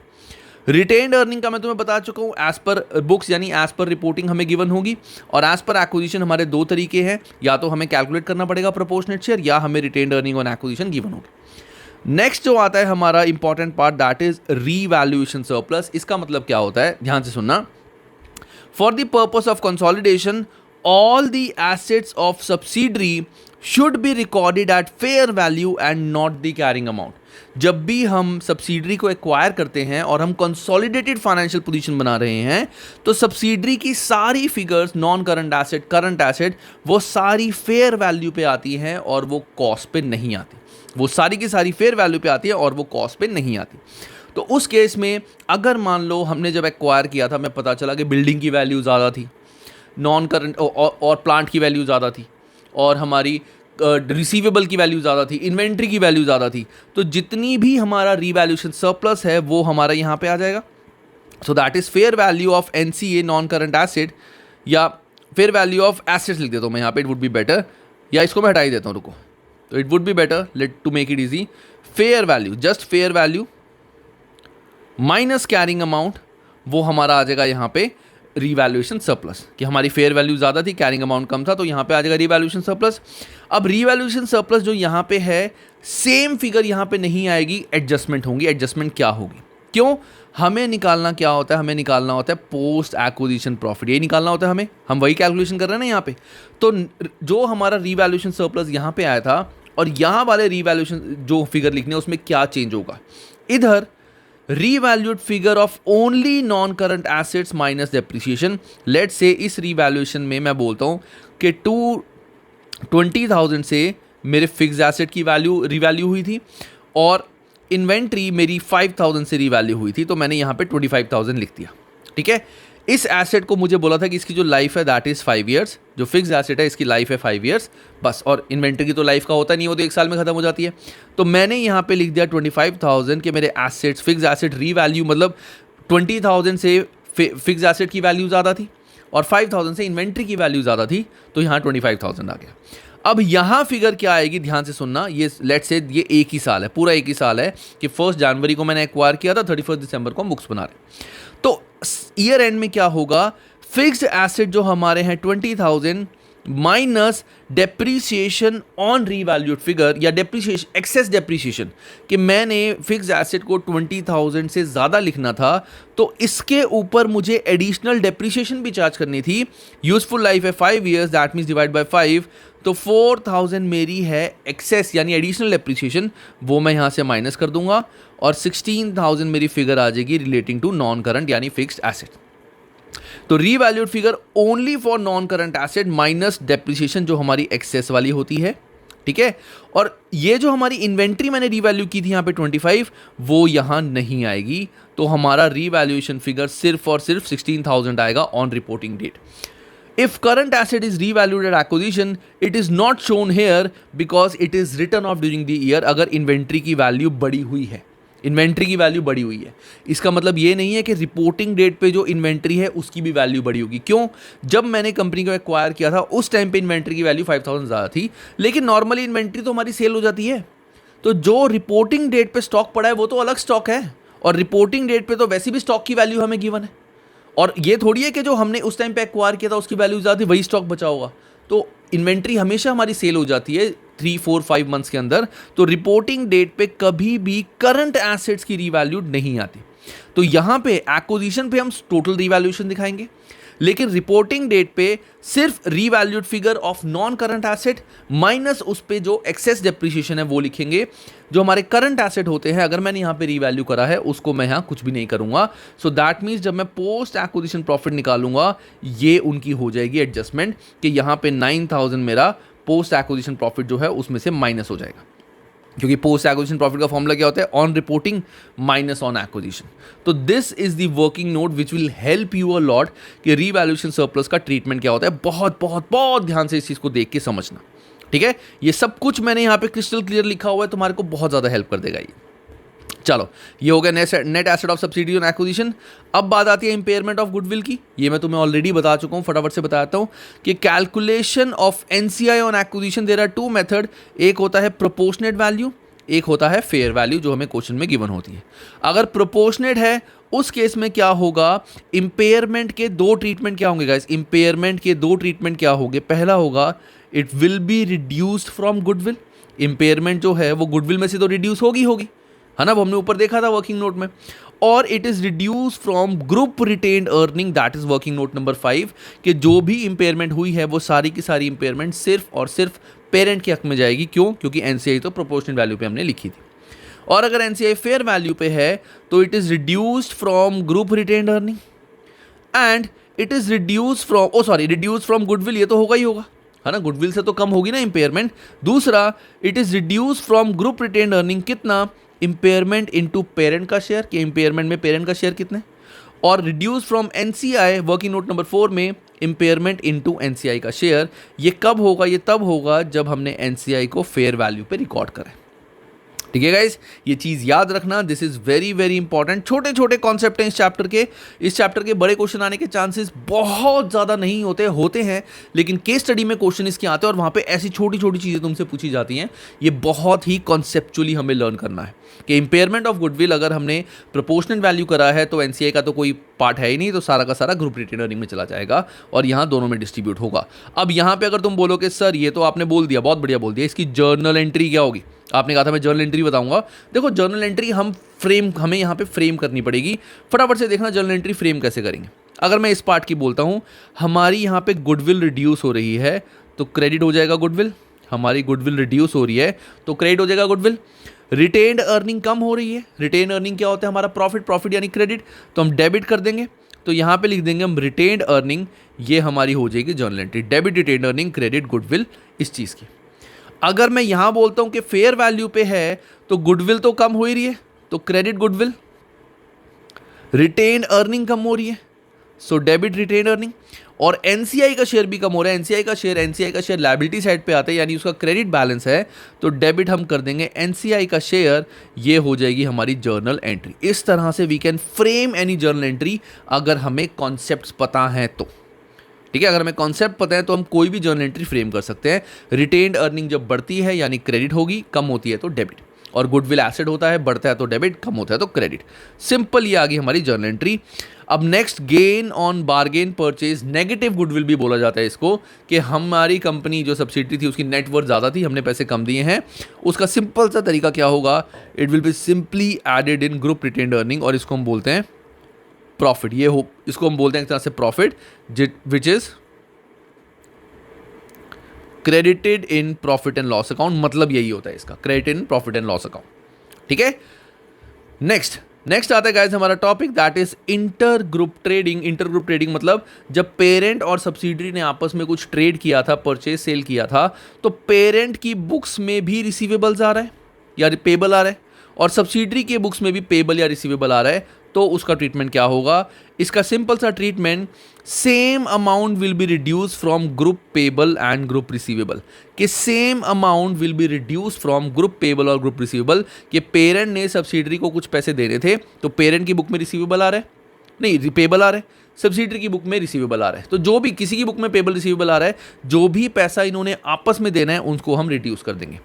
रिटेन्ड अर्निंग का मैं तुम्हें बता चुका हूँ, एज पर बुक्स यानी एज पर रिपोर्टिंग हमें गिवन होगी, और एज पर एक्विजिशन हमारे दो तरीके हैं, या तो हमें कैलकुलेट करना पड़ेगा प्रोपोर्शनेट शेयर, या हमें retained earning on acquisition given होगी. नेक्स्ट जो आता है हमारा important part, that is revaluation surplus. इसका मतलब क्या होता है, ध्यान से सुनना. For the purpose of consolidation all the assets of subsidiary should be recorded at fair value and not the carrying amount. जब भी हम सब्सिडरी को एक्वायर करते हैं और हम कंसोलिडेटेड फाइनेंशियल पोजीशन बना रहे हैं, तो सब्सिडरी की सारी figures, non current asset, current asset, वो सारी फेयर वैल्यू पे आती हैं और वो कॉस्ट पे नहीं आती. वो सारी की सारी फेयर वैल्यू पे आती है और वो कॉस्ट पे नहीं आती. तो उस केस में अगर मान लो हमने जब एक्वायर किया था, हमें पता चला कि बिल्डिंग की वैल्यू ज़्यादा थी, नॉन करंट और प्लांट की वैल्यू ज़्यादा थी, और हमारी रिसीवेबल की वैल्यू ज़्यादा थी, इन्वेंट्री की वैल्यू ज़्यादा थी, तो जितनी भी हमारा रीवैल्यूएशन सरप्लस है वो हमारा यहाँ पे आ जाएगा. So that is fair value of NCA non current asset, या फेयर वैल्यू ऑफ एसेट्स लिख देता हूँ मैं यहाँ पे, इट वुड बी बेटर, या इसको मैं हटा ही देता हूँ, रुको. तो it would be better, let to make it easy, fair value, just fair value minus carrying amount, वो हमारा आ जाएगा यहाँ पे रीवैल्यूएशन सरप्लस, कि हमारी फेयर वैल्यू ज़्यादा थी, कैरिंग अमाउंट कम था, तो यहाँ पे आ जाएगा रीवैल्यूएशन सरप्लस. अब रीवैल्यूएशन सरप्लस जो यहाँ पे है, सेम फिगर यहाँ पे नहीं आएगी, एडजस्टमेंट होंगी. एडजस्टमेंट क्या होगी, क्यों, हमें निकालना क्या होता है, हमें निकालना होता है पोस्ट एक्विजिशन प्रॉफिट, ये निकालना होता है हमें, हम वही कैलकुलेशन कर रहे हैं ना यहाँ पे. तो जो हमारा रीवैल्यूएशन सरप्लस यहाँ पे आया था और यहाँ वाले रीवैल्यूएशन जो फिगर लिखने हैं उसमें क्या चेंज होगा, इधर revalued figure of only non-current assets minus depreciation. Let's say इस revaluation में मैं बोलता हूँ कि 20,000 से मेरे फिक्स एसेट की वैल्यू रिवैल्यू हुई थी और इन्वेंट्री मेरी 5,000 से रिवैल्यू हुई थी, तो मैंने यहाँ पे 25,000 लिख दिया. ठीक है, इस एसेट को मुझे बोला था कि इसकी जो लाइफ है दैट इज़ 5 ईयर्स, जो फिक्स एसेट है इसकी लाइफ है 5 ईयर्स बस, और इन्वेंट्री की तो लाइफ का होता नहीं, वो तो 1 साल में खत्म हो जाती है. तो मैंने यहाँ पे लिख दिया 25,000 के मेरे एसेट्स, फिक्स एसेट रीवैल्यू, मतलब 20,000 से फिक्स एसेट की वैल्यू ज़्यादा थी और 5,000 से इन्वेंट्री की वैल्यू ज़्यादा थी, तो यहाँ 25,000 आ गया. अब यहाँ फिगर क्या आएगी, ध्यान से सुनना. ये लेट्स से ये एक ही साल है, पूरा एक ही साल है कि 1 जनवरी को मैंने एक्वायर किया था, 31 दिसंबर को हम बुक्स बना रहे. तो ईयर एंड में क्या होगा, फिक्स्ड एसेट जो हमारे हैं 20,000 minus depreciation on revalued figure, या डेप्रीसिएशन, एक्सेस डेप्रीसिएशन, कि मैंने फिक्स्ड एसेट को 20,000 से ज़्यादा लिखना था, तो इसके ऊपर मुझे एडिशनल डेप्रीसिएशन भी चार्ज करनी थी. यूजफुल लाइफ है 5 years, that means divide by 5, तो 4,000 मेरी है एक्सेस यानी एडिशनल डेप्रीसिएशन, वो मैं यहाँ से माइनस कर दूंगा, और 16,000 मेरी फिगर आ जाएगी रिलेटिंग टू नॉन करंट यानी फिक्स्ड एसेट. तो revalued figure only for non current asset minus depreciation जो हमारी एक्सेस वाली होती है. ठीक है, और ये जो हमारी इन्वेंट्री मैंने रीवैल्यू की थी यहाँ पे 25, वो यहाँ नहीं आएगी, तो हमारा रीवैल्यूएशन फिगर सिर्फ और सिर्फ 16,000 आएगा on reporting date. If current asset is revalued at acquisition, it is not shown here because it is written off during the year. अगर इन्वेंट्री की वैल्यू बढ़ी हुई है, इन्वेंट्री की वैल्यू बढ़ी हुई है, इसका मतलब ये नहीं है कि रिपोर्टिंग डेट पे जो इन्वेंट्री है उसकी भी वैल्यू बढ़ी होगी. क्यों, जब मैंने कंपनी को एक्वायर किया था उस टाइम पे इन्वेंट्री की वैल्यू 5,000 ज़्यादा थी, लेकिन नॉर्मली इन्वेंट्री तो हमारी सेल हो जाती है, तो जो रिपोर्टिंग डेट पे स्टॉक पड़ा है वो तो अलग स्टॉक है, और रिपोर्टिंग डेट पे तो वैसे भी स्टॉक की वैल्यू हमें गिवन है. और ये थोड़ी है कि जो हमने उस टाइम पे एक्वायर किया था उसकी वैल्यू ज़्यादा थी, वही स्टॉक बचा होगा. तो इन्वेंट्री हमेशा हमारी सेल हो जाती है 3, 4, 5 मंथ्स के अंदर, तो रिपोर्टिंग डेट पे कभी भी करंट एसेट्स की रीवैल्यू नहीं आती. तो यहाँ पे एक्विजिशन पे हम टोटल रीवैल्यूएशन दिखाएंगे, लेकिन रिपोर्टिंग डेट पे सिर्फ revalued figure of non current asset minus उस पे जो एक्सेस डेप्रिसिएशन है वो लिखेंगे. जो हमारे करंट एसेट होते हैं, अगर मैंने यहाँ पे रीवैल्यू करा है उसको मैं यहाँ कुछ भी नहीं करूँगा. सो दैट मीन्स जब मैं पोस्ट एक्विजिशन प्रॉफिट निकालूंगा, ये उनकी हो जाएगी एडजस्टमेंट, कि यहाँ पे 9,000 मेरा पोस्ट एक्विजिशन प्रॉफिट जो है उसमें से माइनस हो जाएगा. क्योंकि पोस्ट एक्विजिशन प्रॉफिट का फॉर्मूला क्या होता है, on reporting minus on acquisition. तो this is the working note which will help you a lot कि रीवैल्यूएशन सरप्लस का ट्रीटमेंट क्या होता है। बहुत बहुत बहुत ध्यान से इस चीज़ को देख के समझना, ठीक है। ये सब कुछ मैंने यहाँ पे क्रिस्टल क्लियर लिखा हुआ है, तुम्हारे को बहुत ज़्यादा हेल्प कर देगा ये। चलो, ये हो गया net asset of subsidy on acquisition. अब बात आती है इंपेयरमेंट ऑफ गुडविल की। ये मैं तुम्हें ऑलरेडी बता चुका हूँ, फटाफट से बताता हूँ कि calculation of NCI on acquisition there are two method. एक होता है प्रोपोर्शनेट वैल्यू, एक होता है फेयर वैल्यू, जो हमें क्वेश्चन में गिवन होती है। अगर प्रोपोर्शनेट है उस केस में क्या होगा, इंपेयरमेंट के दो ट्रीटमेंट क्या होंगे गाइस, इंपेयरमेंट के दो ट्रीटमेंट क्या होंगे। पहला होगा it will be reduced from goodwill. Impairment जो है वो गुडविल में से तो रिड्यूस होगी है ना, वो हमने ऊपर देखा था वर्किंग नोट में। और it is reduce from group retained earning, that is working note number 5, कि जो भी इंपेयरमेंट हुई है वो सारी की सारी इंपेयरमेंट सिर्फ और सिर्फ पेरेंट के हक में जाएगी। क्यों? क्योंकि एनसीआई तो प्रोपोर्शनल वैल्यू पे हमने लिखी थी। और अगर एनसीआई फेयर वैल्यू पे है तो it is reduced from group retained earning and it is reduced from reduced from goodwill. ये तो होगा ही होगा, है ना, गुडविल से तो कम होगी ना इंपेयरमेंट। दूसरा, it is reduced from group retained earning, कितना, इंपेयरमेंट इनटू पेरेंट का शेयर, कि इंपेयरमेंट में पेरेंट का शेयर कितने। और reduce from NCI working note number 4 में इंपेयरमेंट इनटू एनसीआई का शेयर। ये कब होगा, ये तब होगा जब हमने एनसीआई को फेयर वैल्यू पे रिकॉर्ड करें। ठीक है गाइस, ये चीज़ याद रखना, this is very very important. छोटे छोटे कॉन्सेप्ट हैं इस चैप्टर के बड़े क्वेश्चन आने के चांसेस बहुत ज़्यादा नहीं होते हैं, लेकिन केस स्टडी में क्वेश्चन इसके आते हैं और वहाँ पे ऐसी छोटी छोटी चीज़ें तुमसे पूछी जाती हैं। ये बहुत ही कॉन्सेप्चुअली हमें लर्न करना है कि इंपेयरमेंट ऑफ गुडविल अगर हमने प्रोपोर्शनल वैल्यू करा है तो एनसीआई का तो कोई पार्ट है ही नहीं, तो सारा का सारा ग्रुप रिटेन अर्निंग में चला जाएगा और यहाँ दोनों में डिस्ट्रीब्यूट होगा। अब यहाँ पे अगर तुम बोलो कि सर ये तो आपने बोल दिया, बहुत बढ़िया बोल दिया, इसकी जर्नल एंट्री क्या होगी। आपने कहा था मैं जर्नल एंट्री बताऊंगा। देखो जर्नल एंट्री हमें यहाँ पे फ्रेम करनी पड़ेगी। फटाफट से देखना जर्नल एंट्री फ्रेम कैसे करेंगे। अगर मैं इस पार्ट की बोलता हूँ, हमारी यहाँ पे गुडविल रिड्यूस हो रही है तो क्रेडिट हो जाएगा गुडविल। हमारी गुडविल रिड्यूस हो रही है तो क्रेडिट हो जाएगा गुडविल। रिटेन्ड अर्निंग कम हो रही है, रिटेन अर्निंग क्या होता है हमारा, प्रॉफिट यानी क्रेडिट, तो हम डेबिट कर देंगे। तो यहाँ पे लिख देंगे हम रिटेन्ड अर्निंग, ये हमारी हो जाएगी journal entry, debit retained earning credit goodwill इस चीज़ की। अगर मैं यहाँ बोलता हूँ कि फेयर वैल्यू पे है तो गुडविल तो कम हो ही रही है तो क्रेडिट गुडविल, रिटेन्ड अर्निंग कम हो रही है सो डेबिट रिटेन्ड अर्निंग, और एनसीआई का शेयर भी कम हो रहा है। एनसीआई का शेयर लायबिलिटी साइड पे आता है, यानी उसका क्रेडिट बैलेंस है तो डेबिट हम कर देंगे एनसीआई का शेयर, ये हो जाएगी हमारी जर्नल एंट्री। इस तरह से we can frame any journal entry अगर हमें कॉन्सेप्ट्स पता हैं तो। ठीक है, अगर हमें कॉन्सेप्ट पता है तो हम कोई भी जर्नल एंट्री फ्रेम कर सकते हैं। रिटेन्ड अर्निंग जब बढ़ती है यानी क्रेडिट होगी, कम होती है तो डेबिट, और गुडविल एसेट होता है, बढ़ता है तो डेबिट, कम होता है तो क्रेडिट। सिंपल, ये आ गई हमारी जर्नल एंट्री। अब next, gain on bargain purchase, negative goodwill भी बोला जाता है इसको, कि हमारी कंपनी जो सब्सिडी थी उसकी नेटवर्थ ज़्यादा थी, हमने पैसे कम दिए हैं। उसका सिंपल सा तरीका क्या होगा, it will be simply added in group retained earning, और इसको हम बोलते हैं प्रॉफिट। इसको हम बोलते हैं एक तरह से profit, which is credited in profit and loss account. मतलब यही होता है इसका, credited in profit and loss account. ठीक है, नेक्स्ट आता है गाइस हमारा topic, that is inter group trading मतलब जब पेरेंट और सब्सिडरी ने आपस में कुछ ट्रेड किया था, परचेज सेल किया था, तो पेरेंट की बुक्स में भी रिसीवेबल्स आ रहा है या पेबल आ रहा है, और सब्सिडरी के बुक्स में भी पेबल या रिसीवेबल आ रहा है, तो उसका ट्रीटमेंट क्या होगा। इसका सिंपल सा treatment, same amount will be reduce from group payable and group receivable, कि same amount will be reduce from group payable और ग्रुप रिसीवेबल, कि पेरेंट ने सब्सिडरी को कुछ पैसे देने थे तो पेरेंट की बुक में रिसीवेबल आ रहा है, नहीं पेबल आ रहा है, सब्सिडरी की बुक में रिसीवेबल आ रहा है, तो जो भी किसी की बुक में पेबल रिसीवेबल आ रहा है, जो भी पैसा इन्होंने आपस में देना है उनको हम रिड्यूस कर देंगे।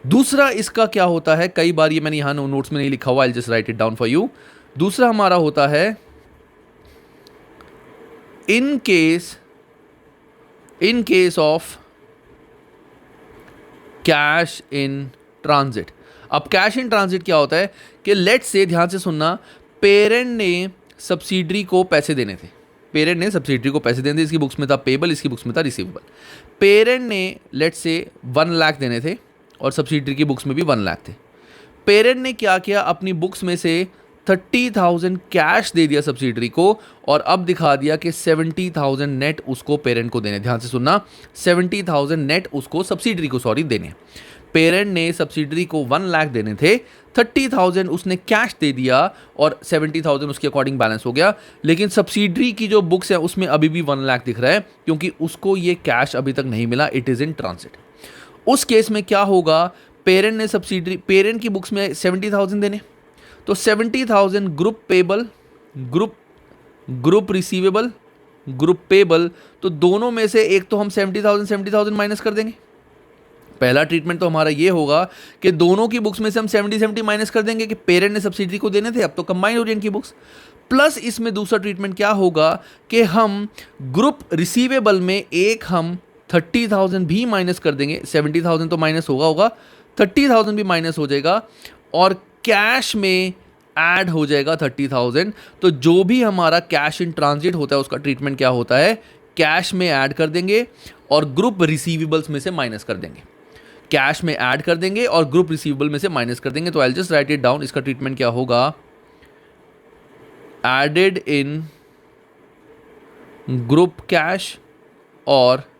दूसरा इसका क्या होता है, कई बार ये मैंने यहाँ नोट्स में नहीं लिखा हुआ, आई just write it down for you. दूसरा हमारा होता है इन case of cash in transit. अब कैश इन ट्रांजिट क्या होता है कि लेट्स से, ध्यान से सुनना, पेरेंट ने सब्सिडरी को पैसे देने थे, इसकी बुक्स में था पेबल, इसकी बुक्स में था रिसीवेबल। पेरेंट ने लेट्स से 1 लाख देने थे और सब्सिडरी की बुक्स में भी 1 लाख थे। पेरेंट ने क्या किया, अपनी बुक्स में से 30,000 कैश दे दिया सब्सिडरी को, और अब दिखा दिया कि 70,000 नेट उसको पेरेंट को देने। ध्यान से सुनना, 70,000 नेट उसको सब्सिडरी को देने। पेरेंट ने सब्सिडरी को 1 लाख देने थे, 30,000 उसने कैश दे दिया और 70,000 उसके अकॉर्डिंग बैलेंस हो गया। लेकिन सब्सिडरी की जो बुक्स है उसमें अभी भी 1 लाख दिख रहा है क्योंकि उसको ये कैश अभी तक नहीं मिला, इट इज़ इन ट्रांसिट। उस केस में क्या होगा, पेरेंट ने सब्सिडरी, पेरेंट की बुक्स में 70,000 देने, तो 70,000 group payable, group receivable, group payable, तो दोनों में से एक तो हम 70,000 माइनस कर देंगे। पहला ट्रीटमेंट तो हमारा ये होगा कि दोनों की बुक्स में से हम 70 माइनस कर देंगे कि पेरेंट ने सब्सिडरी को देने थे, अब तो कंबाइंड हो रही इनकी बुक्स। प्लस इसमें दूसरा ट्रीटमेंट क्या होगा कि हम ग्रुप रिसीवेबल में एक हम 30,000 भी माइनस कर देंगे, 70,000 तो माइनस होगा, 30,000 भी माइनस हो जाएगा और कैश में ऐड हो जाएगा 30,000। तो जो भी हमारा कैश इन ट्रांजिट होता है उसका ट्रीटमेंट क्या होता है, कैश में ऐड कर देंगे और ग्रुप रिसीवेबल्स में से माइनस कर देंगे। कैश में ऐड कर देंगे और ग्रुप रिसीवेबल में से माइनस कर देंगे। तो I just write it down. इसका ट्रीटमेंट क्या होगा, एडेड इन ग्रुप कैश और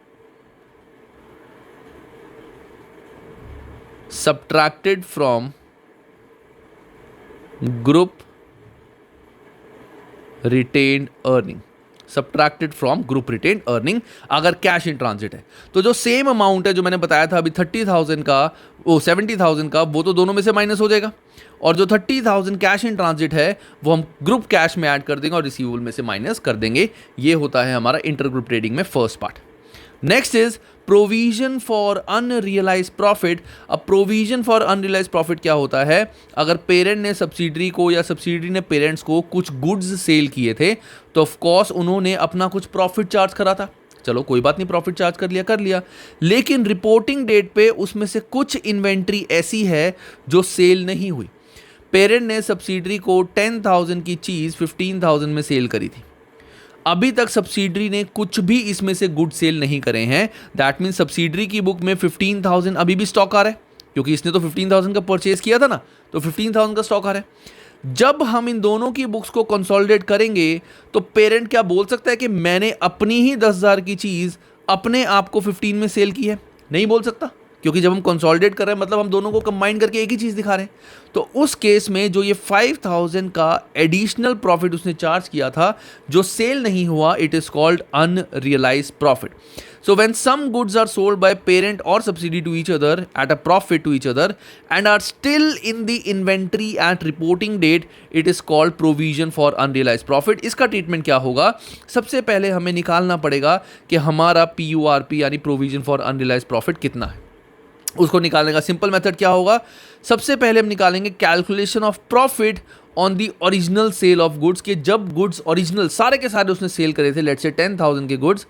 subtracted from group retained earning, subtracted from group retain earning अगर कैश इन ट्रांजिट है। तो जो सेम अमाउंट है जो मैंने बताया था अभी 30,000 का, वो 70,000 का, वो तो दोनों में से माइनस हो जाएगा और जो 30,000 कैश इन ट्रांजिट है वो हम ग्रुप कैश में ऐड कर देंगे और रिसीवेबल में से माइनस कर देंगे। ये होता है हमारा इंटर ग्रुप ट्रेडिंग में first part. Next is provision for unrealise profit. अब प्रोविजन फॉर अनरियलाइज प्रॉफिट क्या होता है, अगर पेरेंट ने सब्सिडरी को या सब्सिडरी ने पेरेंट्स को कुछ गुड्स सेल किए थे तो ऑफ कोर्स उन्होंने अपना कुछ प्रॉफिट चार्ज करा था, चलो कोई बात नहीं, प्रॉफिट चार्ज कर लिया, लेकिन रिपोर्टिंग डेट पे उसमें से कुछ इन्वेंट्री ऐसी है जो सेल नहीं हुई। पेरेंट ने सब्सिडरी को 10,000 की चीज़ 15,000 में सेल करी थी, अभी तक सब्सिडरी ने कुछ भी इसमें से गुड सेल नहीं करे हैं। दैट मीन सब्सिडरी की बुक में 15,000 अभी भी स्टॉक आ रहा है क्योंकि इसने तो 15,000 का परचेज किया था ना, तो 15,000 का स्टॉक आ रहा है। जब हम इन दोनों की बुक्स को कंसोलिडेट करेंगे तो पेरेंट क्या बोल सकता है कि मैंने अपनी ही 10,000 की चीज़ अपने आप को 15 में सेल की है? नहीं बोल सकता, क्योंकि जब हम कंसोलिडेट कर रहे हैं मतलब हम दोनों को कंबाइन करके एक ही चीज़ दिखा रहे हैं। तो उस केस में जो ये 5,000 का एडिशनल प्रॉफिट उसने चार्ज किया था जो सेल नहीं हुआ, it is called unrealise profit. So when some goods are sold by parent or subsidiary to each other at a profit to each other and are still in the inventory at reporting date, it is called provision for unrealized profit. इसका treatment क्या होगा, सबसे पहले हमें निकालना पड़ेगा कि हमारा PURP यानी प्रोविजन फॉर अनरियलाइज प्रॉफिट कितना है। उसको निकालने का सिंपल मेथड क्या होगा, सबसे पहले हम निकालेंगे calculation of profit on the original sale of goods, के जब गुड्स ओरिजिनल सारे के सारे उसने सेल करे थे, लेट्स से 10,000 के गुड्स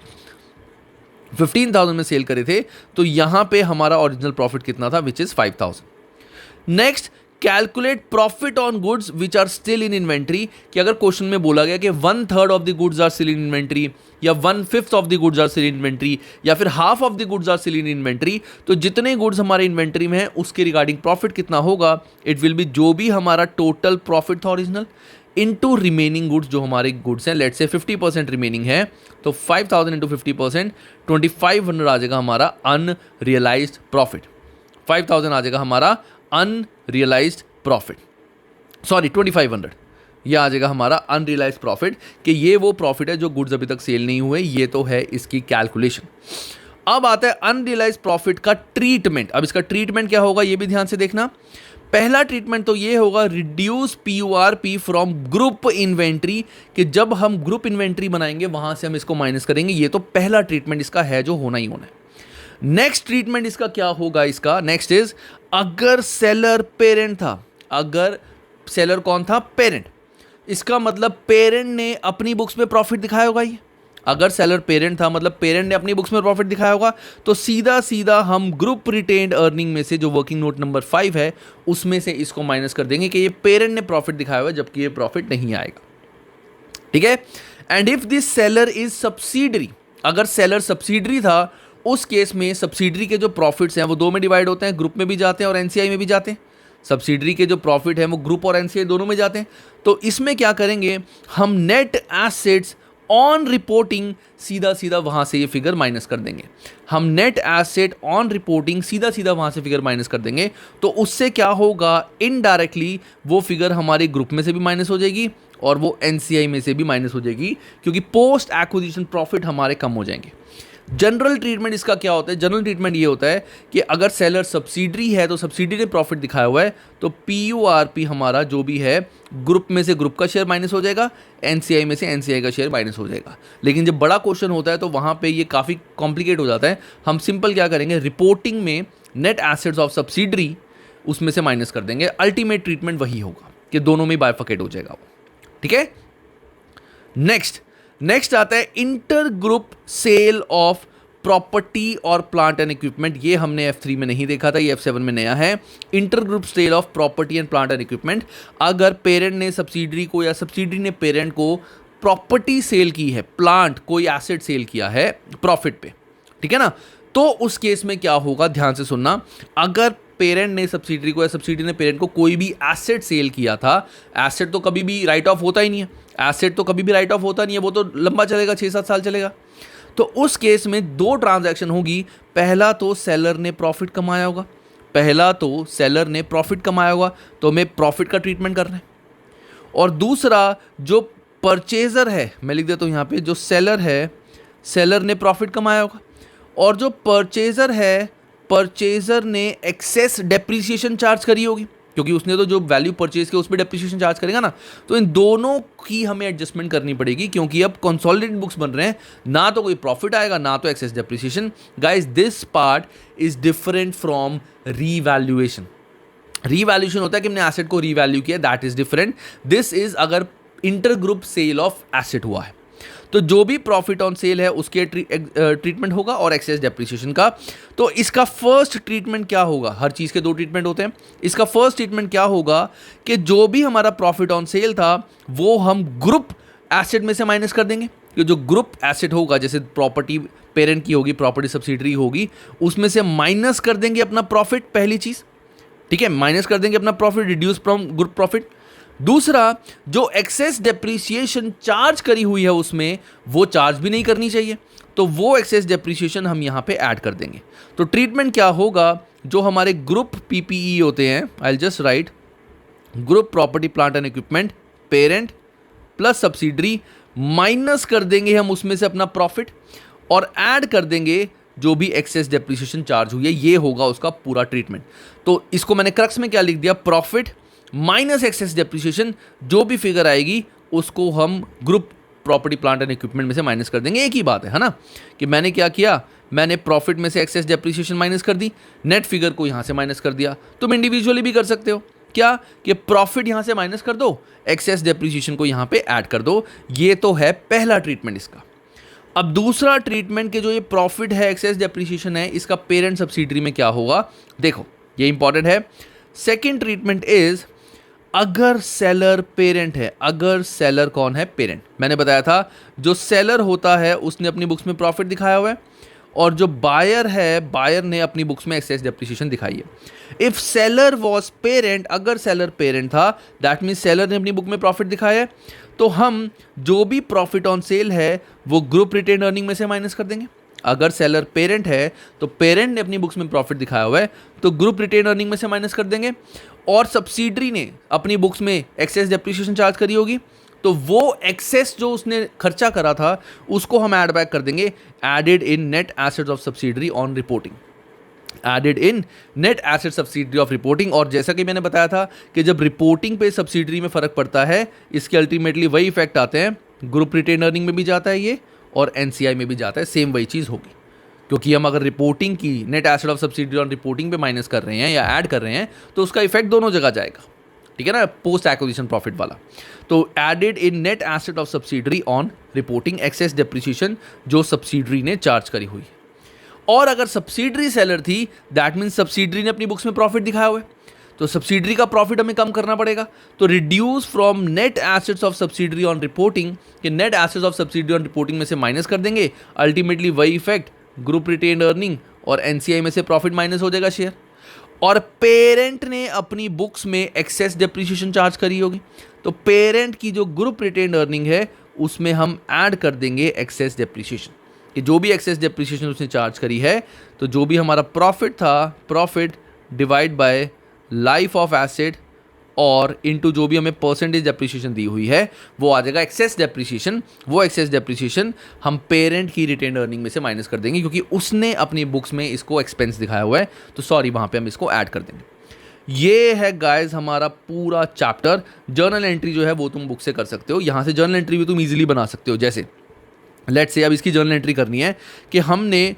15,000 में सेल करे थे, तो यहां पे हमारा ओरिजिनल प्रॉफिट कितना था, which is 5,000। Next calculate profit on goods which are still in inventory, कि अगर क्वेश्चन में बोला गया कि 1/3 of the goods are still in inventory या 1/5 of the goods are still in inventory या फिर half of the goods are still in inventory, तो जितने गुड्स हमारे इन्वेंट्री में है उसके रिगार्डिंग प्रॉफिट कितना होगा, इट विल बी जो भी हमारा टोटल प्रॉफिट था ओरिजिनल इनटू रिमेनिंग गुड्स, जो हमारे गुड्स हैं, लेट्स से 50% रिमेनिंग है, तो 5,000 इंटू 50% 2,500 आ जाएगा हमारा अनरियलाइज्ड प्रॉफिट। 5,000 आ जाएगा हमारा अनरियलाइज्ड प्रॉफिट, सॉरी 2,500 ये आ जाएगा हमारा अनरियलाइज्ड प्रॉफिट, कि ये वो प्रॉफिट है जो गुड्स अभी तक सेल नहीं हुए। ये तो है इसकी कैलकुलेशन। अब आता है अनरियलाइज्ड प्रॉफिट का ट्रीटमेंट। अब इसका ट्रीटमेंट क्या होगा ये भी ध्यान से देखना। पहला ट्रीटमेंट तो ये होगा reduce PURP from group inventory, कि जब हम ग्रुप इन्वेंट्री बनाएंगे वहां से हम इसको माइनस करेंगे। ये तो पहला ट्रीटमेंट इसका है जो होना ही होना है। नेक्स्ट ट्रीटमेंट इसका क्या होगा, इसका नेक्स्ट इज अगर सेलर पेरेंट था, अगर सेलर कौन था, पेरेंट, इसका मतलब पेरेंट ने अपनी बुक्स में प्रॉफिट दिखाया होगा। ये अगर सेलर पेरेंट था मतलब पेरेंट ने अपनी बुक्स में प्रॉफिट दिखाया होगा, तो सीधा सीधा हम ग्रुप रिटेन्ड अर्निंग में से जो वर्किंग नोट नंबर 5 है उसमें से इसको माइनस कर देंगे कि ये पेरेंट ने प्रॉफिट दिखाया हुआ है जबकि ये प्रॉफिट नहीं आएगा। ठीक है। And if this seller is subsidiary, अगर सेलर सब्सिडरी था उस केस में सब्सिडरी के जो प्रॉफिट्स हैं वो दो में डिवाइड होते हैं, ग्रुप में भी जाते हैं और एनसीआई में भी जाते हैं। सब्सिडरी के जो प्रॉफिट है वो ग्रुप और एनसीआई दोनों में जाते हैं। तो इसमें क्या करेंगे, हम नेट एसेट्स ऑन रिपोर्टिंग सीधा सीधा वहाँ से ये फिगर माइनस कर देंगे। हम नेट एसेट ऑन रिपोर्टिंग सीधा सीधा वहाँ से फिगर माइनस कर देंगे। तो उससे क्या होगा, इनडायरेक्टली वो फिगर हमारे ग्रुप में से भी माइनस हो जाएगी और वो एनसीआई में से भी माइनस हो जाएगी, क्योंकि पोस्ट एक्विजिशन प्रॉफिट हमारे कम हो जाएंगे। जनरल ट्रीटमेंट इसका क्या होता है? जनरल ट्रीटमेंट ये होता है कि अगर सेलर सब्सिडरी है तो सब्सिडरी ने प्रॉफिट दिखाया हुआ है तो पीयूआरपी हमारा जो भी है ग्रुप में से ग्रुप का शेयर माइनस हो जाएगा, एनसीआई में से एनसीआई का शेयर माइनस हो जाएगा। लेकिन जब बड़ा क्वेश्चन होता है तो वहाँ पे ये काफ़ी कॉम्प्लिकेट हो जाता है। हम सिंपल क्या करेंगे, रिपोर्टिंग में नेट एसेट्स ऑफ सब्सिडरी उसमें से माइनस कर देंगे। अल्टीमेट ट्रीटमेंट वही होगा कि दोनों में बाइफर्केट हो जाएगा वो, ठीक है। नेक्स्ट आता है inter group sale of property और प्लांट एंड इक्विपमेंट। ये हमने F3 में नहीं देखा था, ये F7 में नया है। Inter group sale of property and plant and equipment, अगर पेरेंट ने सब्सिडरी को या सब्सिडरी ने पेरेंट को प्रॉपर्टी सेल की है, प्लांट कोई एसेट सेल किया है प्रॉफिट पे, ठीक है ना, तो उस केस में क्या होगा, ध्यान से सुनना। अगर पेरेंट ने सब्सिडरी को या सब्सिडरी ने पेरेंट को कोई भी एसेट सेल किया था, एसेट तो कभी भी राइट ऑफ होता ही नहीं है, एसेट तो कभी भी राइट ऑफ होता नहीं है, वो तो लंबा चलेगा, 6-7 साल चलेगा। तो उस केस में दो ट्रांजैक्शन होगी। पहला तो सेलर ने प्रॉफिट कमाया होगा, तो हमें प्रॉफिट का ट्रीटमेंट कर रहे हैं। और दूसरा जो परचेजर है, मैं लिख देता हूँ यहाँ पे, जो सेलर है, सेलर ने प्रॉफिट कमाया होगा, और जो परचेजर है, परचेजर ने एक्सेस डेप्रिसिएशन चार्ज करी होगी, क्योंकि उसने तो जो वैल्यू परचेज किया उस पर डेप्रिसिएशन चार्ज करेगा ना। तो इन दोनों की हमें एडजस्टमेंट करनी पड़ेगी, क्योंकि अब कंसोलिडेटेड बुक्स बन रहे हैं, ना तो कोई प्रॉफिट आएगा ना तो excess depreciation. Guys, this part is different from revaluation. Revaluation होता है कि हमने एसेट को रीवैल्यू किया, that is different. This is अगर inter group sale of asset हुआ है तो जो भी प्रॉफिट ऑन सेल है उसके ट्रीटमेंट होगा और एक्सेस डेप्रिसिएशन का। तो इसका फर्स्ट ट्रीटमेंट क्या होगा, हर चीज़ के दो ट्रीटमेंट होते हैं। इसका फर्स्ट ट्रीटमेंट क्या होगा कि जो भी हमारा प्रॉफिट ऑन सेल था वो हम ग्रुप एसेट में से माइनस कर देंगे। कि जो ग्रुप एसेट होगा, जैसे प्रॉपर्टी पेरेंट की होगी, प्रॉपर्टी सब्सिडरी होगी, उसमें से माइनस कर देंगे अपना प्रॉफिट, पहली चीज़, ठीक है, माइनस कर देंगे अपना profit, reduce from group profit. दूसरा, जो एक्सेस डेप्रिसिएशन चार्ज करी हुई है उसमें वो चार्ज भी नहीं करनी चाहिए, तो वो एक्सेस डेप्रिसिएशन हम यहाँ पे ऐड कर देंगे। तो ट्रीटमेंट क्या होगा, जो हमारे ग्रुप पीपीई होते हैं, I will just right group property plant and equipment, parent plus subsidiary, minus कर देंगे हम उसमें से अपना प्रॉफिट और ऐड कर देंगे जो भी एक्सेस डेप्रिसिएशन चार्ज हुई है। ये होगा उसका पूरा ट्रीटमेंट। तो इसको मैंने क्रक्स में क्या लिख दिया, प्रॉफिट माइनस एक्सेस डेप्रिसिएशन, जो भी फिगर आएगी उसको हम group property plant and equipment में से माइनस कर देंगे। एक ही बात है ना, कि मैंने क्या किया, मैंने प्रॉफिट में से एक्सेस डेप्रिसिएशन माइनस कर दी, नेट फिगर को यहाँ से माइनस कर दिया। तुम इंडिविजुअली भी कर सकते हो, क्या कि प्रॉफिट यहाँ से माइनस कर दो, एक्सेस डेप्रिसिएशन को यहाँ पे ऐड कर दो। ये तो है पहला ट्रीटमेंट इसका। अब दूसरा ट्रीटमेंट के जो ये प्रॉफिट है, एक्सेस डेप्रिसिएशन है, इसका पेरेंट सब्सिडरी में क्या होगा, देखो ये इंपॉर्टेंट है। सेकेंड ट्रीटमेंट इज अगर सेलर पेरेंट है, अगर सेलर कौन है, पेरेंट। मैंने बताया था जो सेलर होता है उसने अपनी बुक्स में प्रॉफिट दिखाया हुआ है, और जो बायर है, बायर ने अपनी बुक्स में एक्सेस डेप्रिसिएशन दिखाई है। इफ सेलर वाज पेरेंट, अगर सेलर पेरेंट था, दैट मीन्स सेलर ने अपनी बुक में प्रॉफिट दिखाया है, तो हम जो भी प्रॉफिट ऑन सेल है वो ग्रुप रिटेन अर्निंग में से माइनस कर देंगे। अगर सेलर पेरेंट है तो पेरेंट ने अपनी बुक्स में प्रॉफिट दिखाया हुआ है तो ग्रुप रिटेन अर्निंग में से माइनस कर देंगे, और सब्सिडरी ने अपनी बुक्स में एक्सेस डेप्रिसिएशन चार्ज करी होगी तो वो एक्सेस जो उसने खर्चा करा था उसको हम ऐड बैक कर देंगे, added in net assets of subsidiary on reporting, added in net asset subsidiary of reporting. और जैसा कि मैंने बताया था कि जब रिपोर्टिंग पे सब्सिडरी में फ़र्क पड़ता है, इसके अल्टीमेटली वही इफेक्ट आते हैं, ग्रुप रिटेन अर्निंग में भी जाता है ये और एनसीआई में भी जाता है, सेम वही चीज़ होगी। क्योंकि हम अगर रिपोर्टिंग की net asset of subsidiary on reporting पे माइनस कर रहे हैं या ऐड कर रहे हैं तो उसका इफेक्ट दोनों जगह जाएगा, ठीक है ना, पोस्ट एक्विजिशन प्रॉफिट वाला। तो added in net asset of subsidiary on reporting, excess depreciation जो सब्सिडरी ने चार्ज करी हुई है। और अगर सब्सिडरी सेलर थी, दैट मीन्स सब्सिडरी ने अपनी बुक्स में प्रॉफिट दिखाया हुआ है, तो सब्सिडरी का प्रॉफिट हमें कम करना पड़ेगा। तो reduce from net assets of subsidiary on reporting, कि net assets of subsidiary on reporting में से माइनस कर देंगे, अल्टीमेटली वही इफेक्ट ग्रुप रिटेन अर्निंग और एनसीआई में से प्रॉफिट माइनस हो जाएगा शेयर। और पेरेंट ने अपनी बुक्स में एक्सेस डेप्रिसिएशन चार्ज करी होगी, तो पेरेंट की जो ग्रुप रिटेन अर्निंग है उसमें हम ऐड कर देंगे एक्सेस डेप्रिसिएशन, कि जो भी एक्सेस डेप्रिसिएशन उसने चार्ज करी है, तो जो भी हमारा प्रॉफिट था, profit divide by life of asset और इनटू जो भी हमें परसेंटेज डेप्रिसिएशन दी हुई है, वो आ जाएगा एक्सेस डेप्रिसिएशन। वो एक्सेस डेप्रिसिएशन हम पेरेंट की रिटेन अर्निंग में से माइनस कर देंगे, क्योंकि उसने अपनी बुक्स में इसको एक्सपेंस दिखाया हुआ है, तो सॉरी वहाँ पे हम इसको ऐड कर देंगे। ये है गाइस हमारा पूरा चैप्टर। जर्नल एंट्री जो है वो तुम बुक से कर सकते हो, यहाँ से जर्नल एंट्री भी तुम इजीली बना सकते हो। जैसे लेट्स से अब इसकी जर्नल एंट्री करनी है कि हमने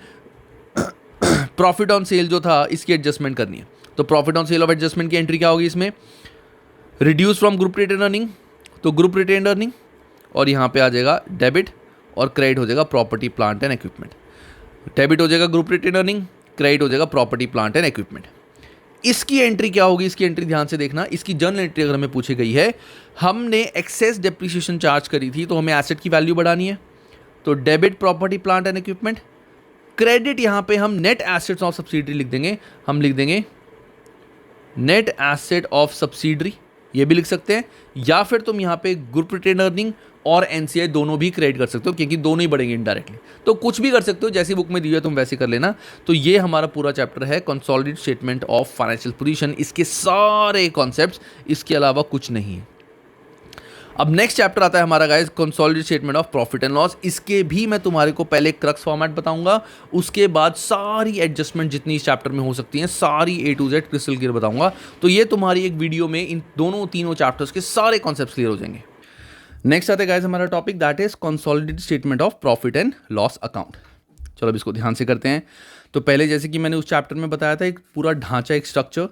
प्रॉफिट ऑन सेल जो था इसकी एडजस्टमेंट करनी है, तो profit on sale of adjustment की एंट्री क्या होगी इसमें, reduce from group retain earning, तो ग्रुप रिटेन अर्निंग, और यहाँ पे आ जाएगा डेबिट और क्रेडिट हो जाएगा property plant and equipment. Debit हो जाएगा ग्रुप रिटेन अर्निंग, क्रेडिट हो जाएगा प्रॉपर्टी प्लांट एंड इक्विपमेंट। इसकी एंट्री क्या होगी, इसकी एंट्री ध्यान से देखना। इसकी जर्नल एंट्री अगर हमें पूछी गई है, हमने एक्सेस डेप्रिसिएशन चार्ज करी थी, तो हमें एसेट की वैल्यू बढ़ानी है, तो debit property plant and equipment. Credit यहाँ पे हम नेट एसेट्स ऑफ सब्सिडरी लिख देंगे, हम लिख देंगे नेट एसेट ऑफ सब्सिडरी, ये भी लिख सकते हैं, या फिर तुम यहाँ पे ग्रुप रिटेन अर्निंग और एनसीआई दोनों भी क्रेडिट कर सकते हो, क्योंकि दोनों ही बढ़ेंगे इनडायरेक्टली। तो कुछ भी कर सकते हो, जैसी बुक में दी है तुम वैसे कर लेना। तो ये हमारा पूरा चैप्टर है consolidated statement of financial position, इसके सारे कॉन्सेप्ट्स, इसके अलावा कुछ नहीं है। अब नेक्स्ट चैप्टर आता है हमारा guys consolidated statement of profit and loss. इसके भी मैं तुम्हारे को पहले क्रक्स फॉर्मेट बताऊंगा, उसके बाद सारी एडजस्टमेंट जितनी इस चैप्टर में हो सकती हैं सारी A to Z crystal clear बताऊंगा। तो ये तुम्हारी एक वीडियो में इन दोनों तीनों चैप्टर्स के सारे कॉन्सेप्ट्स क्लियर हो जाएंगे। नेक्स्ट आता है गाइस हमारा topic, that is consolidated statement of profit and loss account. चलो अब इसको ध्यान से करते हैं। तो पहले जैसे कि मैंने उस चैप्टर में बताया था, एक पूरा ढांचा, एक स्ट्रक्चर।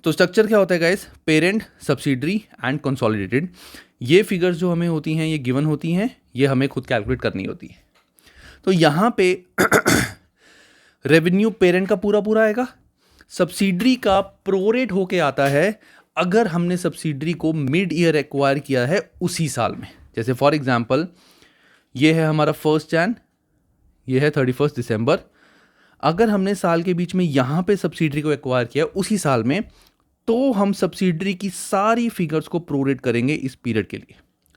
तो स्ट्रक्चर क्या होता है guys, parent, subsidiary and consolidated. ये फिगर्स जो हमें होती हैं, ये गिवन होती हैं, ये हमें खुद कैलकुलेट करनी होती है। तो यहाँ पे रेवेन्यू पेरेंट का पूरा पूरा आएगा, सब्सिडरी का प्रोरेट होके आता है अगर हमने सब्सिडरी को मिड ईयर एक्वायर किया है उसी साल में। जैसे फॉर एग्जांपल ये है हमारा 1 जनवरी, ये है 31 दिसंबर। अगर हमने साल के बीच में यहाँ पे सब्सिडरी को एक्वायर किया उसी साल में, तो हम सब्सिडरी की सारी फिगर्स को प्रोरेट करेंगे इस पीरियड के लिए।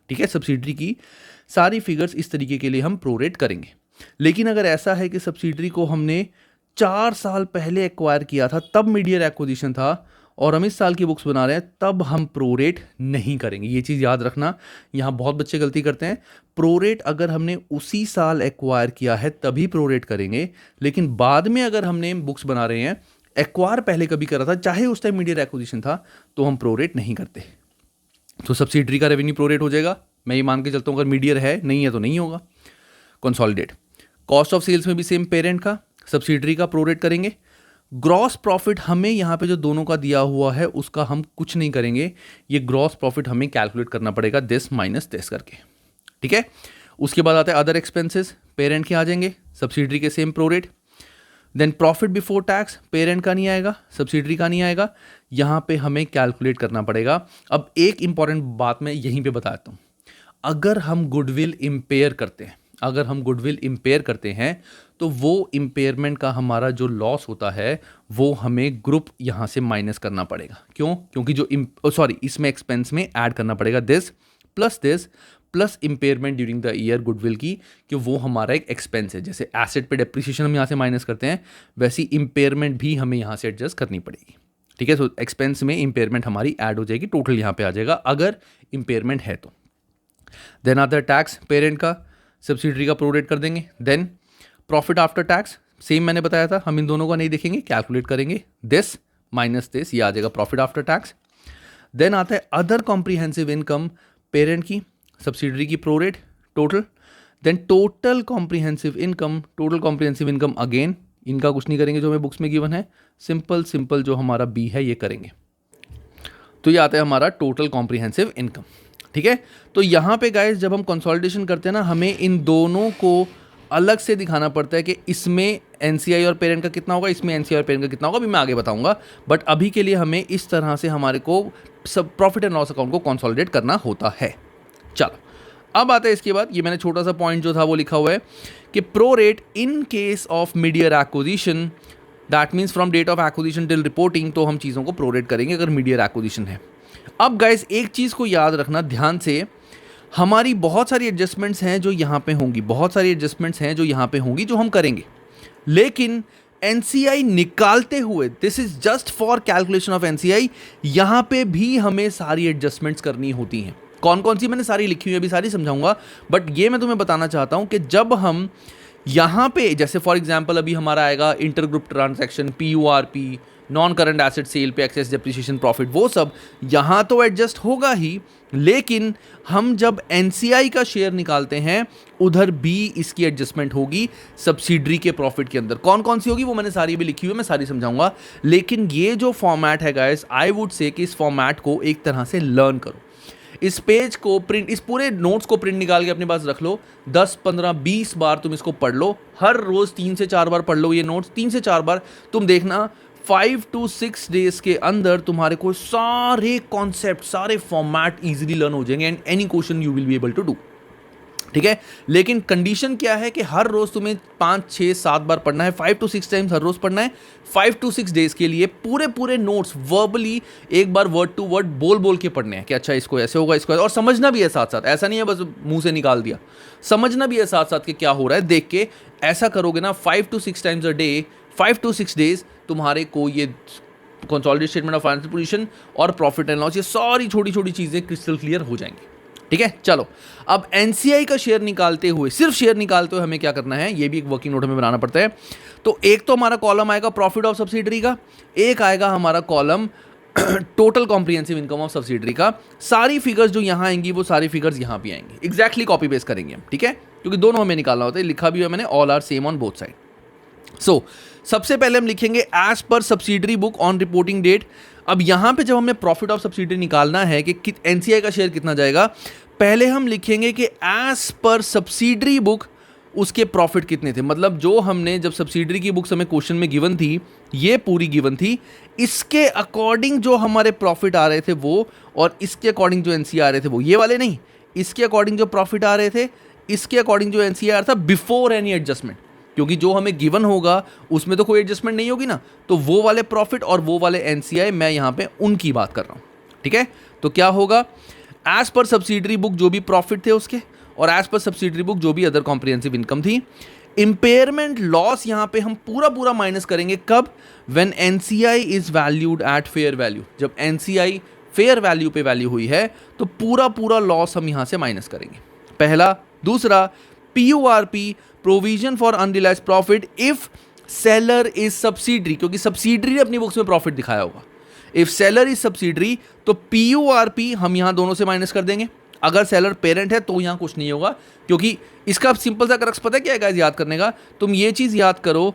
ठीक है, सब्सिडरी की सारी फिगर्स इस तरीके के लिए हम प्रोरेट करेंगे। लेकिन अगर ऐसा है कि सब्सिडरी को हमने 4 साल पहले एक्वायर किया था, तब मिड ईयर एक्विजिशन था, और हम इस साल की बुक्स बना रहे हैं, तब हम प्रोरेट नहीं करेंगे। ये चीज़ याद रखना, यहाँ बहुत बच्चे गलती करते हैं। प्रोरेट अगर हमने उसी साल एक्वायर किया है तभी प्रोरेट करेंगे, लेकिन बाद में अगर हमने बुक्स बना रहे हैं, एक्वायर पहले कभी करा था, चाहे उस टाइम मीडियर एक्विजिशन था, तो हम प्रोरेट नहीं करते। तो सब्सिडरी का रेवेन्यू प्रोरेट हो जाएगा। मैं ये मान के चलता हूँ अगर मीडियर है, नहीं है तो नहीं होगा। कंसोलिडेट कॉस्ट ऑफ सेल्स में भी सेम, पेरेंट का, सब्सिडरी का प्रोरेट करेंगे। ग्रॉस प्रॉफिट हमें यहाँ पे जो दोनों का दिया हुआ है उसका हम कुछ नहीं करेंगे, ये ग्रॉस प्रॉफिट हमें कैलकुलेट करना पड़ेगा दिस माइनस दिस करके। ठीक है, उसके बाद आता है अदर एक्सपेंसेस, पेरेंट के आ जाएंगे, सब्सिडरी के same prorate. Then profit before tax, parent का नहीं आएगा, सब्सिडरी का नहीं आएगा, यहाँ पे हमें कैलकुलेट करना पड़ेगा। अब एक इंपॉर्टेंट बात मैं यहीं पे बताता हूँ, अगर हम गुडविल इम्पेयर करते हैं, अगर हम गुडविल इम्पेयर करते हैं, तो वो इम्पेयरमेंट का हमारा जो लॉस होता है वो हमें ग्रुप यहाँ से माइनस करना पड़ेगा। क्यों? क्योंकि जो इसमें एक्सपेंस में ऐड करना पड़ेगा this plus impairment during the year goodwill की, कि वो हमारा एक एक्सपेंस है। जैसे एसेट पे डेप्रिसिएशन हम यहाँ से माइनस करते हैं, वैसी इम्पेयरमेंट भी हमें यहाँ से एडजस्ट करनी पड़ेगी। ठीक है, तो एक्सपेंस में इम्पेयरमेंट हमारी ऐड हो जाएगी, टोटल यहाँ पे आ जाएगा अगर इम्पेयरमेंट है तो। देन अदर टैक्स, पेरेंट का, सब्सिडरी का प्रोरेट कर देंगे। Then profit after tax, same मैंने बताया था, हम इन दोनों का नहीं देखेंगे, कैलकुलेट करेंगे दिस माइनस दिस, ये आ जाएगा प्रॉफिट आफ्टर टैक्स। देन आता है अदर कॉम्प्रिहेंसिव इनकम, पेरेंट की, सब्सिडरी की prorate, total. Then total comprehensive income again, इनका कुछ नहीं करेंगे जो हमें बुक्स में गिवन है, सिंपल जो हमारा बी है ये करेंगे। तो ये आता है हमारा टोटल कॉम्प्रिहेंसिव इनकम। ठीक है, तो यहाँ पे गाइस जब हम कंसोलिडेशन करते हैं ना, हमें इन दोनों को अलग से दिखाना पड़ता है कि इसमें एनसीआई और पेरेंट का कितना होगा, इसमें एनसीआई और पेरेंट का कितना होगा, अभी मैं आगे बताऊंगा। बट अभी के लिए हमें इस तरह से हमारे को सब प्रॉफिट एंड लॉस अकाउंट को कंसोलिडेट करना होता है। चलो अब आता है इसके बाद, ये मैंने छोटा सा पॉइंट जो था वो लिखा हुआ है कि prorate in case of mid year acquisition, that means from date of acquisition till reporting, तो हम चीज़ों को प्रोरेट करेंगे अगर मिड ईयर एक्विजिशन है। अब गाइस एक चीज़ को याद रखना ध्यान से, हमारी बहुत सारी एडजस्टमेंट्स हैं जो यहाँ पे होंगी, बहुत सारी एडजस्टमेंट्स हैं जो यहाँ पे होंगी जो हम करेंगे, लेकिन एनसीआई निकालते हुए, this is just for calculation of NCI, यहाँ पे भी हमें सारी एडजस्टमेंट्स करनी होती हैं। कौन कौन सी मैंने सारी लिखी हुई है, अभी सारी समझाऊंगा, बट ये मैं तुम्हें बताना चाहता हूँ कि जब हम यहाँ पे, जैसे फॉर एग्जांपल अभी हमारा आएगा intergroup transaction, PURP, non current asset sale पे एक्सेस डेप्रिसिएशन प्रॉफिट, वो सब यहाँ तो एडजस्ट होगा ही, लेकिन हम जब एनसीआई का शेयर निकालते हैं उधर भी इसकी एडजस्टमेंट होगी सब्सिडरी के प्रॉफिट के अंदर। कौन कौन सी होगी वो मैंने सारी भी लिखी हुई है, मैं सारी समझाऊंगा, लेकिन ये जो फॉर्मेट है गाइस, आई वुड से कि इस फॉर्मेट को एक तरह से लर्न करो। इस पेज को प्रिंट, इस पूरे नोट्स को प्रिंट निकाल के अपने पास रख लो, 10, 15, 20 बार तुम इसको पढ़ लो, हर रोज 3 से 4 बार पढ़ लो ये नोट्स, 3 से 4 बार, तुम देखना 5 to 6 डेज के अंदर तुम्हारे को सारे कॉन्सेप्ट, सारे फॉर्मेट इजीली लर्न हो जाएंगे and any question you will be able to do. ठीक है, लेकिन कंडीशन क्या है कि हर रोज तुम्हें 5, 6, 7 बार पढ़ना है, 5 to 6 टाइम्स हर रोज पढ़ना है, 5 to 6 डेज के लिए पूरे नोट्स वर्बली एक बार वर्ड टू वर्ड बोल बोल के पढ़ने हैं कि अच्छा इसको ऐसे होगा, इसको ऐसे, और समझना भी है साथ साथ, ऐसा नहीं है बस मुंह से निकाल दिया, समझना भी है साथ साथ कि क्या हो रहा है देख के। ऐसा करोगे ना 5 to 6 times a day, 5 to 6 days, तुम्हारे को ये consolidated statement of financial position और प्रॉफिट एंड लॉस, ये सारी छोटी छोटी चीजें क्रिस्टल क्लियर हो जाएंगी। ठीक है, चलो अब एनसीआई का शेयर निकालते हुए, सिर्फ शेयर निकालते हुए हमें क्या करना है, ये भी एक वर्किंग नोट हमें बनाना पड़ता है। तो एक तो हमारा कॉलम आएगा प्रॉफिट ऑफ सब्सिडरी का, एक आएगा हमारा column total comprehensive income of subsidiary का। सारी फिगर्स जो यहाँ आएंगी वो सारी फिगर्स यहाँ भी आएंगी, एग्जैक्टली कॉपी पेस्ट करेंगे हम। ठीक है, क्योंकि दोनों हमें निकालना होता है, लिखा भी है मैंने, all are same on both side. So सबसे पहले हम लिखेंगे as per subsidiary book on reporting date. अब यहां पे जब हमें प्रॉफिट ऑफ सब्सिडरी निकालना है कि एनसीआई का शेयर कितना जाएगा, पहले हम लिखेंगे कि एज पर सब्सिडरी बुक उसके प्रॉफिट कितने थे, मतलब जो हमने जब सब्सिडरी की बुक्स हमें क्वेश्चन में गिवन थी, ये पूरी गिवन थी, इसके अकॉर्डिंग जो हमारे प्रॉफिट आ रहे थे वो, और इसके अकॉर्डिंग जो एनसीआई आ रहे थे वो, ये वाले नहीं, इसके अकॉर्डिंग जो प्रॉफिट आ रहे थे, इसके अकॉर्डिंग जो एनसीआई आ रहा था बिफोर एनी एडजस्टमेंट, क्योंकि जो हमें गिवन होगा उसमें तो कोई एडजस्टमेंट नहीं होगी ना, तो वो वाले प्रॉफिट और वो वाले एनसीआई मैं यहाँ पे उनकी बात कर रहा हूँ। ठीक है, तो क्या होगा, एज पर सब्सिडरी बुक जो भी प्रॉफिट थे उसके, और एज पर सब्सिडरी बुक जो भी अदर कॉम्प्रिहेंसिव इनकम थी। इंपेयरमेंट लॉस यहाँ पे हम पूरा माइनस करेंगे, कब, when NCI is valued at fair value, जब एनसीआई फेयर वैल्यू पे वैल्यू हुई है तो पूरा लॉस हम यहाँ से माइनस करेंगे, पहला। दूसरा, PURP, provision for unrealised profit if seller is subsidiary, क्योंकि सब्सिडरी ने अपनी बुक्स में प्रॉफिट दिखाया होगा, इफ सेलर इज सब्सिडरी तो पीयूआरपी हम यहां दोनों से माइनस कर देंगे। अगर सेलर पेरेंट है तो यहां कुछ नहीं होगा, क्योंकि इसका सिंपल सा क्रक्स पता है क्या है गाइस, याद करने का, तुम ये चीज याद करो,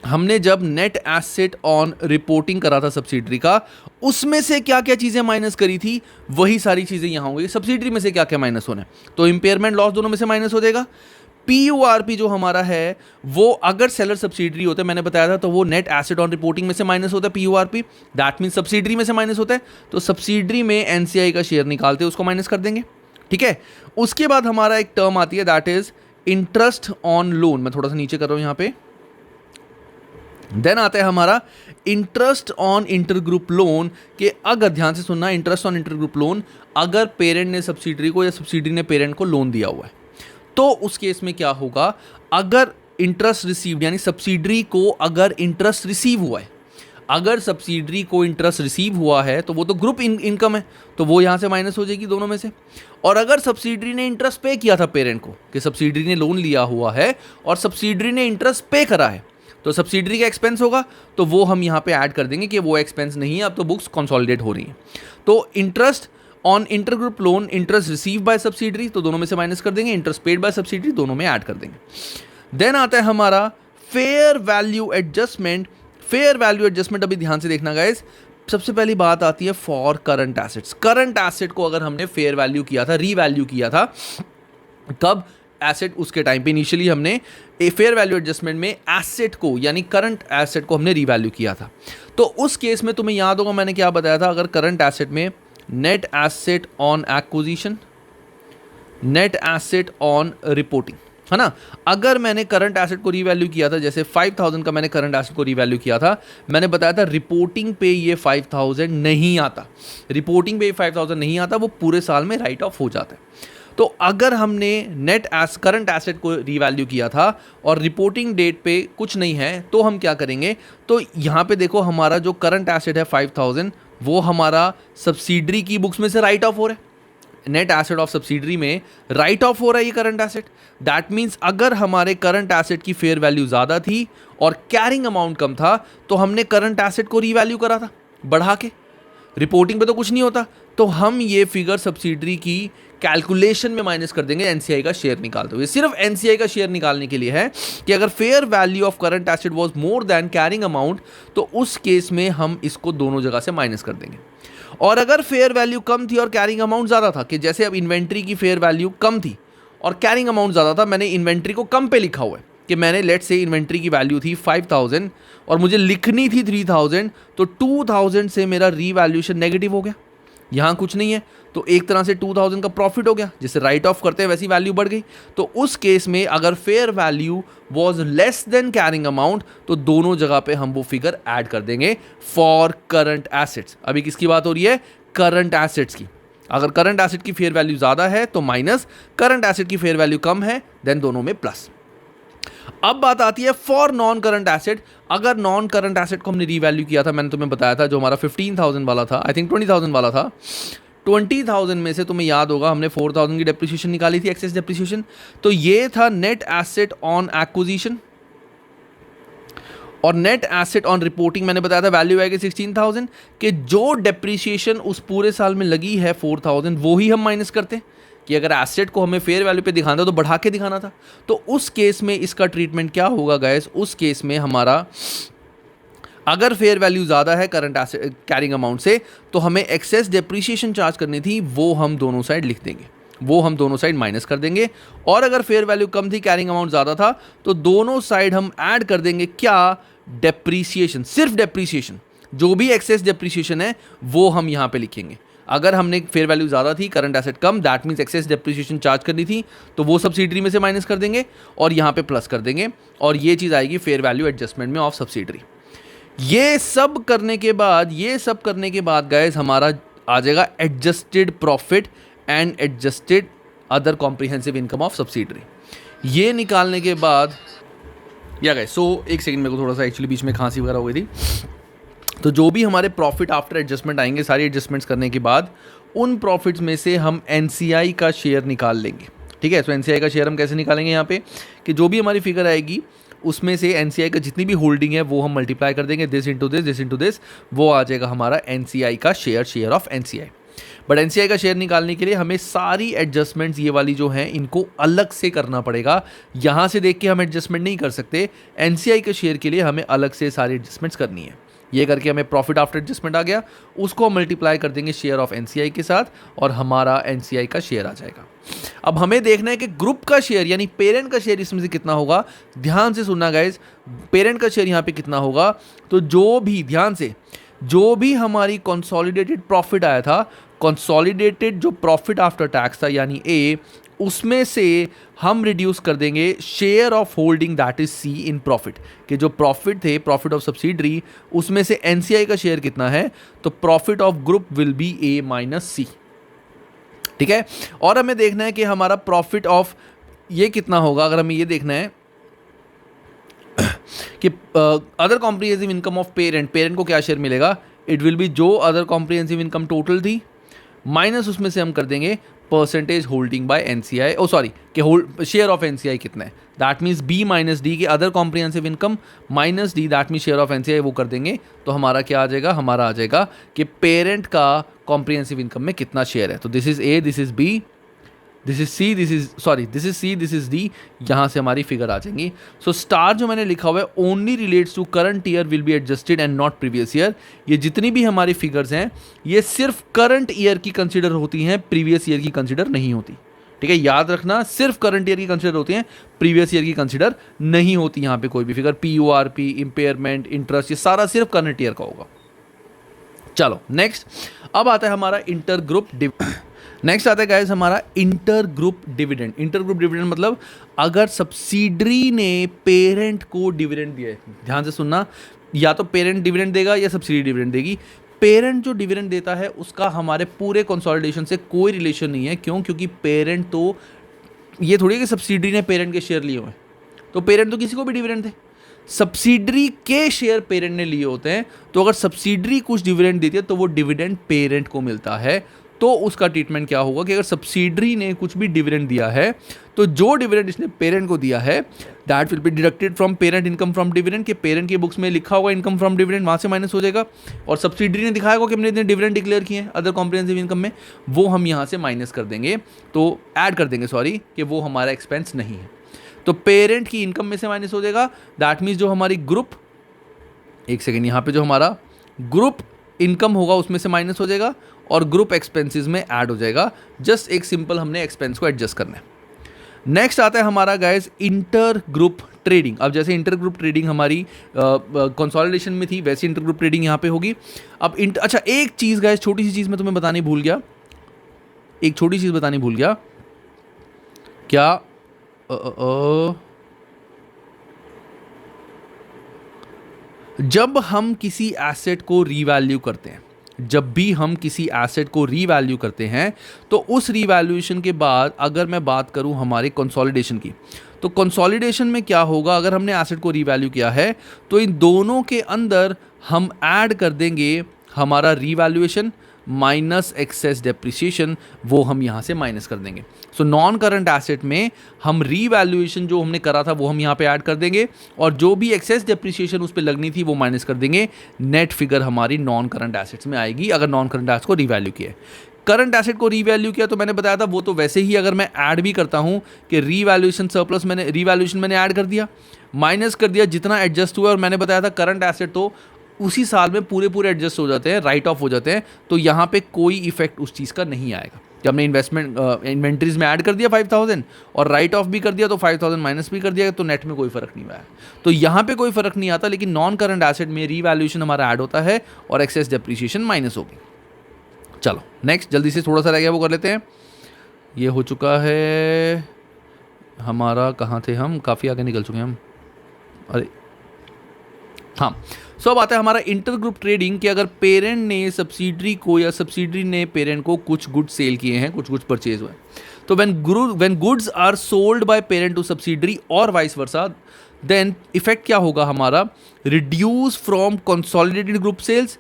हमने जब नेट एसेट ऑन रिपोर्टिंग करा था सब्सिडरी का, उसमें से क्या क्या चीजें माइनस करी थी, वही सारी चीजें यहां होंगी, सब्सिडरी में से क्या क्या माइनस होने, तो इंपेयरमेंट लॉस दोनों में से माइनस हो जाएगा। पीयूआरपी जो हमारा है वो अगर सेलर सब्सिडरी होता है, मैंने बताया था, तो वो नेट एसेट ऑन रिपोर्टिंग में से माइनस होता है पीयूआरपी, दैट मीन सब्सिडरी में से माइनस होता है, तो सब्सिडरी में एनसीआई का शेयर निकालते हैं उसको माइनस कर देंगे। ठीक है, उसके बाद हमारा एक टर्म आती है that is interest on loan, मैं थोड़ा सा नीचे कर रहा हूं यहां पे। देन आता है हमारा इंटरेस्ट ऑन इंटरग्रुप लोन, के अगर ध्यान से सुनना, इंटरेस्ट ऑन इंटरग्रुप लोन अगर पेरेंट ने सब्सिडरी को या सब्सिडरी ने पेरेंट को लोन दिया हुआ है, तो उस केस में क्या होगा, अगर इंटरेस्ट रिसीव, यानी सब्सिडरी को अगर इंटरेस्ट रिसीव हुआ है, अगर सब्सिडरी को इंटरेस्ट रिसीव हुआ है तो वो तो ग्रुप इनकम है, तो वो यहाँ से माइनस हो जाएगी दोनों में से। और अगर सब्सिडरी ने इंटरेस्ट पे किया था पेरेंट को, कि सब्सिडरी ने लोन लिया हुआ है और सब्सिडरी ने इंटरेस्ट पे करा है, तो सब्सिडरी का एक्सपेंस होगा, तो वो हम यहाँ पे ऐड कर देंगे कि वो एक्सपेंस नहीं है, अब तो बुक्स कंसोलिडेट हो रही हैं। तो interest on intergroup loan, interest receive by subsidiary, तो दोनों में से माइनस कर देंगे, इंटरेस्ट पेड बाय सब्सिडरी दोनों में ऐड कर देंगे। देन आता है हमारा fair value adjustment. Fair value adjustment अभी ध्यान से देखना गाइस, सबसे पहली बात आती है for current assets. Current asset को अगर हमने फेयर वैल्यू किया था, रीवैल्यू किया था, कब, एसेट उसके टाइम पे इनिशियली हमने फेयर वैल्यू एडजस्टमेंट में एसेट को, यानी करंट एसेट को हमने रीवैल्यू किया था। तो उस केस में तुम्हें याद होगा मैंने क्या बताया था, अगर करंट एसेट में net asset on acquisition, net asset on reporting, है ना, अगर मैंने करंट एसेट को रीवैल्यू किया था, जैसे 5000 का मैंने करंट एसेट को रीवैल्यू किया था, मैंने बताया था रिपोर्टिंग पे ये 5000 नहीं आता, रिपोर्टिंग पे ये 5000 नहीं आता, वो पूरे साल में राइट ऑफ हो जाता है। तो अगर हमने नेट करंट एसेट को रीवैल्यू किया था और रिपोर्टिंग डेट पे कुछ नहीं है तो हम क्या करेंगे, तो यहाँ पे देखो हमारा जो करंट एसेट है 5000 वो हमारा सब्सिडरी की बुक्स में से राइट ऑफ हो रहा है। नेट एसेट ऑफ सब्सिडरी में राइट ऑफ हो रहा है ये करंट एसेट। दैट मीन्स अगर हमारे करंट एसेट की फेयर वैल्यू ज़्यादा थी और कैरिंग अमाउंट कम था तो हमने करंट एसेट को रीवैल्यू करा था बढ़ा के। रिपोर्टिंग पे तो कुछ नहीं होता, तो हम ये फिगर सब्सिडरी की कैलकुलेशन में माइनस कर देंगे एनसीआई का शेयर निकालते हुए। सिर्फ एनसीआई का शेयर निकालने के लिए है कि अगर fair value of current asset was more than carrying amount तो उस केस में हम इसको दोनों जगह से माइनस कर देंगे। और अगर फेयर वैल्यू कम थी और कैरिंग अमाउंट ज़्यादा था, कि जैसे अब इन्वेंट्री की फेयर वैल्यू कम थी और कैरिंग अमाउंट ज़्यादा था, मैंने इन्वेंट्री को कम पे लिखा हुआ है कि मैंने लेट से इन्वेंट्री की वैल्यू थी 5000 और मुझे लिखनी थी 3000, तो 2000 से मेरा रीवैल्यूएशन नेगेटिव हो गया, यहाँ कुछ नहीं है, तो एक तरह से 2000 का प्रॉफिट हो गया, जिससे राइट ऑफ करते हैं वैसी वैल्यू बढ़ गई। तो उस केस में अगर fair value was less than carrying amount तो दोनों जगह पे हम वो फिगर ऐड कर देंगे फॉर करंट एसेट्स। अभी किसकी बात हो रही है? करंट एसेट्स की। अगर करंट एसेट की फेयर वैल्यू ज़्यादा है तो माइनस, करंट एसेट की फेयर वैल्यू कम है देन दोनों में प्लस। अब बात आती है फॉर नॉन करंट एसेट। अगर नॉन करंट एसेट को हमने रीवैल्यू किया था, मैंने तुम्हें बताया था, जो हमारा 15,000 वाला था, आई थिंक 20,000 वाला था, 20,000 में से तुम्हें याद होगा हमने 4,000 की डेप्रिसिएशन निकाली थी, एक्सेस डेप्रिसिएशन। तो ये था नेट एसेट ऑन एक्विजिशन, और नेट एसेट ऑन रिपोर्टिंग मैंने बताया था वैल्यू आएगी 16,000, कि जो डेप्रिसिएशन उस पूरे साल में लगी है 4,000 वो ही हम माइनस करते हैं, कि अगर एसेट को हमें फेयर वैल्यू पे दिखाना था तो बढ़ा के दिखाना था। तो उस केस में इसका ट्रीटमेंट क्या होगा गाइस? उस केस में हमारा अगर फेयर वैल्यू ज़्यादा है करंट एसेट कैरिंग अमाउंट से तो हमें एक्सेस डेप्रिसिएशन चार्ज करनी थी, वो हम दोनों साइड लिख देंगे, वो हम दोनों साइड माइनस कर देंगे। और अगर फेयर वैल्यू कम थी कैरिंग अमाउंट ज़्यादा था तो दोनों साइड हम ऐड कर देंगे क्या? डेप्रिसिएशन, सिर्फ डेप्रिसिएशन, जो भी एक्सेस डेप्रिसिएशन है वो हम यहाँ पे लिखेंगे। अगर हमने फेयर वैल्यू ज़्यादा थी करंट एसेट कम, that means excess depreciation charge करनी थी, तो वो सब्सिडरी में से माइनस कर देंगे और यहाँ पे प्लस कर देंगे, और ये चीज़ आएगी फेयर वैल्यू एडजस्टमेंट में ऑफ सब्सिडरी। ये सब करने के बाद गाइस हमारा आ जाएगा adjusted profit and adjusted other comprehensive income of subsidiary. ये निकालने के बाद या गाइस, सो एक सेकंड, मेरे को थोड़ा सा एक्चुअली बीच में खांसी वगैरह हो गई थी। तो जो भी हमारे प्रॉफिट आफ्टर एडजस्टमेंट आएंगे, सारी एडजस्टमेंट्स करने के बाद उन प्रॉफिट्स में से हम एनसीआई का शेयर निकाल लेंगे। ठीक है, तो एनसीआई का शेयर हम कैसे निकालेंगे यहाँ पे, कि जो भी हमारी फिगर आएगी उसमें से एनसीआई का जितनी भी होल्डिंग है वो हम मल्टीप्लाई कर देंगे, दिस इंटू दिस, वो आ जाएगा हमारा एनसीआई का share of NCI. But NCI का शेयर निकालने के लिए हमें सारी एडजस्टमेंट्स ये वाली जो हैं इनको अलग से करना पड़ेगा। यहाँ से देख के हम एडजस्टमेंट नहीं कर सकते, एनसीआई के शेयर के लिए हमें अलग से सारी एडजस्टमेंट्स करनी है। ये करके हमें प्रॉफिट आफ्टर एडजस्टमेंट आ गया, उसको मल्टीप्लाई कर देंगे शेयर ऑफ एनसीआई के साथ और हमारा एनसीआई का शेयर आ जाएगा। अब हमें देखना है कि ग्रुप का शेयर यानी पेरेंट का शेयर इसमें से कितना होगा। ध्यान से सुनना गाइज, पेरेंट का शेयर यहाँ पे कितना होगा, तो जो भी हमारी कंसोलिडेटेड प्रॉफिट आया था, कंसोलिडेटेड जो प्रॉफिट आफ्टर टैक्स था यानी ए, उसमें से हम रिड्यूस कर देंगे share of holding that is C in profit, कि जो प्रॉफिट थे प्रॉफिट ऑफ सब्सिडरी उसमें से एनसीआई का शेयर कितना है, तो profit of group will be A minus C. ठीक है, और हमें देखना है कि हमारा प्रॉफिट ऑफ ये कितना होगा। अगर हमें ये देखना है कि other comprehensive income of parent को क्या शेयर मिलेगा, इट विल बी जो अदर कॉम्प्रिहेंसिव इनकम टोटल थी माइनस उसमें से हम कर देंगे परसेंटेज होल्डिंग बाय एनसीआई, कि शेयर ऑफ एनसीआई कितना है, that means B minus D, की other comprehensive income minus D, that means share of NCI, वो कर देंगे। तो हमारा क्या आ जाएगा, हमारा आ जाएगा कि पेरेंट का कॉम्प्रिहेंसिव इनकम में कितना शेयर है। तो this is A, this is B, this is C, this is D, यहाँ से हमारी फिगर आ जाएंगी। सो स्टार जो मैंने लिखा हुआ है only relates to current year will be adjusted and not previous year. ये जितनी भी हमारी फिगर्स हैं ये सिर्फ करंट ईयर की कंसिडर होती हैं, प्रीवियस ईयर की कंसिडर नहीं होती। ठीक है, याद रखना, सिर्फ करंट ईयर की कंसिडर होती हैं, प्रीवियस ईयर की कंसिडर नहीं होती। यहाँ पे कोई भी फिगर PORP, इम्पेयरमेंट, इंटरेस्ट, ये सारा सिर्फ करंट ईयर का होगा। चलो नेक्स्ट, अब आता है हमारा inter group dividend. Inter group dividend मतलब अगर सब्सिडरी ने पेरेंट को डिविडेंड दिया है, ध्यान से सुनना, या तो पेरेंट डिविडेंड देगा या सब्सिडी डिविडेंड देगी। पेरेंट जो डिविडेंड देता है उसका हमारे पूरे कंसोलिडेशन से कोई रिलेशन नहीं है। क्यों? क्योंकि पेरेंट तो, ये थोड़ी है कि सब्सिडरी ने पेरेंट के शेयर लिए हुए हैं, तो पेरेंट तो किसी को भी डिविडेंड दे, सब्सिडरी के शेयर पेरेंट ने लिए होते हैं। तो अगर सब्सिडरी कुछ डिविडेंड देती है तो वो डिविडेंड पेरेंट को मिलता है। तो उसका ट्रीटमेंट क्या होगा कि अगर सब्सिडरी ने कुछ भी डिविडेंड दिया है तो जो डिविडेंड इसने पेरेंट को दिया है that will be deducted from parent income from dividend, के पेरेंट के बुक्स में लिखा होगा इनकम फ्रॉम डिविडेंड, वहाँ से माइनस हो जाएगा। और सब्सिडरी ने दिखाया होगा कि हमने इतने डिविडेंड डिक्लेयर किए हैं अदर कॉम्प्रिहेंसिव इनकम में, वो हम यहाँ से माइनस कर देंगे, तो ऐड कर देंगे सॉरी, कि वो हमारा एक्सपेंस नहीं है। तो पेरेंट की इनकम में से माइनस हो जाएगा। दैट मीन्स जो हमारी ग्रुप, एक सेकेंड, यहाँ पे जो हमारा ग्रुप इनकम होगा उसमें से माइनस हो जाएगा और ग्रुप एक्सपेंसेस में ऐड हो जाएगा। जस्ट एक सिंपल हमने एक्सपेंस को एडजस्ट करना है। नेक्स्ट आता है हमारा गाइस इंटर ग्रुप ट्रेडिंग। अब जैसे इंटर ग्रुप ट्रेडिंग हमारी कंसोलिडेशन में थी वैसे इंटर ग्रुप ट्रेडिंग यहाँ पे होगी। अब अच्छा एक चीज़ गाइस, छोटी सी चीज़ मैं तुम्हें बतानी भूल गया, एक छोटी चीज़ बतानी भूल गया, क्या जब हम किसी एसेट को रीवैल्यू करते हैं, जब भी हम किसी एसेट को रीवैल्यू करते हैं तो उस रीवैल्यूएशन के बाद अगर मैं बात करूं हमारे कंसोलिडेशन की, तो कंसोलिडेशन में क्या होगा, अगर हमने एसेट को रीवैल्यू किया है तो इन दोनों के अंदर हम ऐड कर देंगे हमारा रीवैल्यूएशन माइनस एक्सेस डेप्रिसिएशन, वो हम यहाँ से माइनस कर देंगे। सो नॉन करंट एसेट में हम रीवैल्यूएशन जो हमने करा था वो हम यहाँ पे ऐड कर देंगे और जो भी एक्सेस डेप्रिसिएशन उस पर लगनी थी वो माइनस कर देंगे। नेट फिगर हमारी नॉन करंट एसेट्स में आएगी अगर नॉन करंट एसेट को रीवैल्यू किया है। करंट एसेट को रीवैल्यू किया तो मैंने बताया था वो तो वैसे ही अगर मैं ऐड भी करता हूँ कि रीवैल्यूएशन सरप्लस मैंने ऐड कर दिया, माइनस कर दिया जितना एडजस्ट हुआ, और मैंने बताया था करंट एसेट तो उसी साल में पूरे एडजस्ट हो जाते हैं, राइट ऑफ हो जाते हैं, तो यहाँ पे कोई इफेक्ट उस चीज़ का नहीं आएगा। जब हमने इन्वेंट्रीज में ऐड कर दिया 5000 और राइट ऑफ भी कर दिया तो 5000 माइनस भी कर दिया तो नेट में कोई फर्क नहीं आया। तो यहाँ पे कोई फर्क नहीं आता, लेकिन नॉन करंट एसेट में रीवैल्यूएशन हमारा ऐड होता है और एक्सेस डेप्रिसिएशन माइनस होगी। चलो नेक्स्ट जल्दी से, थोड़ा सा रह गया वो कर लेते हैं। ये हो चुका है हमारा, कहाँ थे हम, काफ़ी आगे निकल चुके हैं हम, अरे हाँ। सो अब आता है हमारा इंटर ग्रुप ट्रेडिंग कि अगर पेरेंट ने सब्सिडरी को या सब्सिडरी ने पेरेंट को कुछ गुड्स सेल किए हैं, कुछ गुड्स परचेज हुए, तो when goods are sold by parent to subsidiary और वाइस वर्सा, देन इफेक्ट क्या होगा हमारा, reduce from consolidated group sales,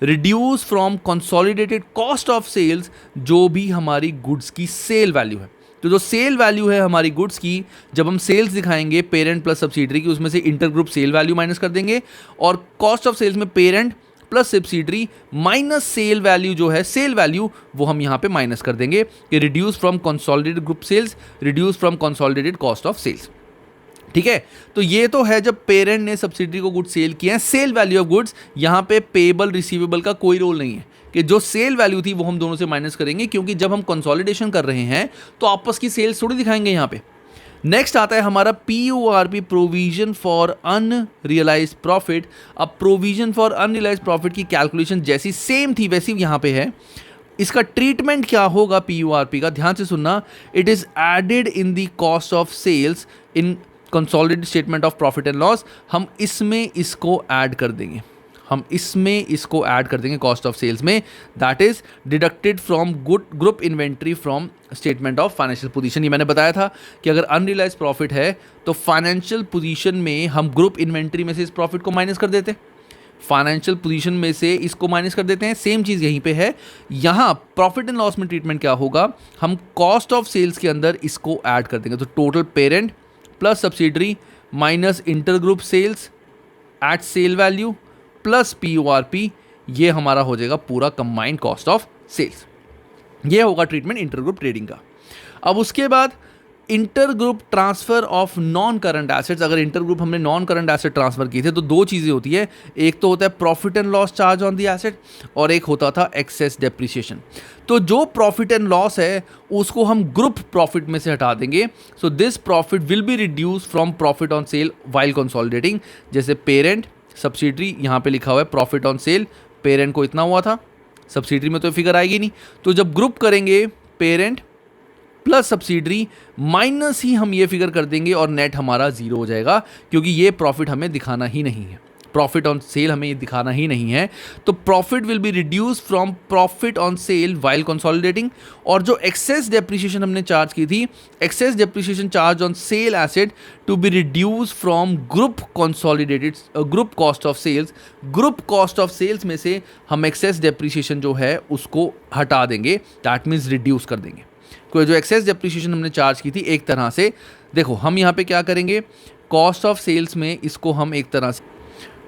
reduce from consolidated cost of sales, जो भी हमारी गुड्स की सेल वैल्यू है। तो जो सेल वैल्यू है हमारी गुड्स की, जब हम सेल्स दिखाएंगे पेरेंट प्लस सब्सिडरी की, उसमें से inter group sale value minus कर देंगे और कॉस्ट ऑफ सेल्स में parent plus subsidiary minus sale value जो है सेल वैल्यू, वो हम यहाँ पे माइनस कर देंगे कि reduce from consolidated group sales, reduce from consolidated cost of sales. ठीक है, तो ये तो है जब पेरेंट ने सब्सिडरी को गुड्स सेल किए हैं, सेल वैल्यू ऑफ गुड्स। यहाँ पे पेबल रिसीवेबल का कोई रोल नहीं है कि जो सेल वैल्यू थी वो हम दोनों से माइनस करेंगे, क्योंकि जब हम कंसोलिडेशन कर रहे हैं तो आपस की सेल्स थोड़ी दिखाएंगे यहाँ पे। नेक्स्ट आता है हमारा PORP, provision for unrealise profit. अब प्रोविजन फॉर अनरियलाइज प्रॉफिट की कैलकुलेशन जैसी सेम थी वैसी यहाँ पे है। इसका ट्रीटमेंट क्या होगा PORP का, ध्यान से सुनना, it is added in the cost of sales in consolidated statement of profit and loss. हम इसमें इसको ऐड कर देंगे, हम इसमें इसको ऐड कर देंगे कॉस्ट ऑफ सेल्स में, that is deducted from group inventory from statement of financial position. ये मैंने बताया था कि अगर अनरियलाइज प्रॉफिट है तो फाइनेंशियल पोजीशन में हम ग्रुप इन्वेंट्री में से इस प्रॉफिट को माइनस कर देते हैं, फाइनेंशियल पोजीशन में से इसको माइनस कर देते हैं। सेम चीज़ यहीं पे है, यहाँ प्रॉफिट एंड लॉस में ट्रीटमेंट क्या होगा, हम कॉस्ट ऑफ सेल्स के अंदर इसको ऐड कर देंगे। तो total parent plus subsidiary minus inter group sales at sale value plus PORP, ये हमारा हो जाएगा पूरा कंबाइंड कॉस्ट ऑफ सेल्स। ये होगा ट्रीटमेंट इंटर ग्रुप ट्रेडिंग का। अब उसके बाद inter group transfer of non current assets. अगर इंटर ग्रुप हमने नॉन करंट एसेट ट्रांसफर किए थे तो दो चीज़ें होती है, एक तो होता है profit and loss charge on the asset और एक होता था एक्सेस डेप्रिसिएशन। तो जो प्रॉफिट एंड लॉस है उसको हम ग्रुप प्रॉफिट में से हटा देंगे। So this profit will be reduce from profit on sale while consolidating. जैसे पेरेंट सब्सिडरी, यहाँ पे लिखा हुआ है प्रॉफिट ऑन सेल, पेरेंट को इतना हुआ था, सब्सिडरी में तो फिगर आएगी नहीं, तो जब ग्रुप करेंगे पेरेंट प्लस सब्सिडरी माइनस ही हम ये फिगर कर देंगे और नेट हमारा जीरो हो जाएगा, क्योंकि ये प्रॉफिट हमें दिखाना ही नहीं है। प्रॉफिट ऑन सेल हमें ये दिखाना ही नहीं है। तो profit will be reduce from profit on sale while consolidating, और जो एक्सेस डेप्रिसिएशन हमने चार्ज की थी, excess depreciation charge on sale asset to be reduce from group consolidated group cost of sales. Group cost of sales में से हम access depreciation जो है उसको हटा देंगे, दैट मीन्स रिड्यूस कर देंगे। कोई जो एक्सेस डेप्रिसिएशन हमने चार्ज की थी, एक तरह से देखो हम यहाँ पे क्या करेंगे, कॉस्ट ऑफ सेल्स में इसको हम एक तरह से,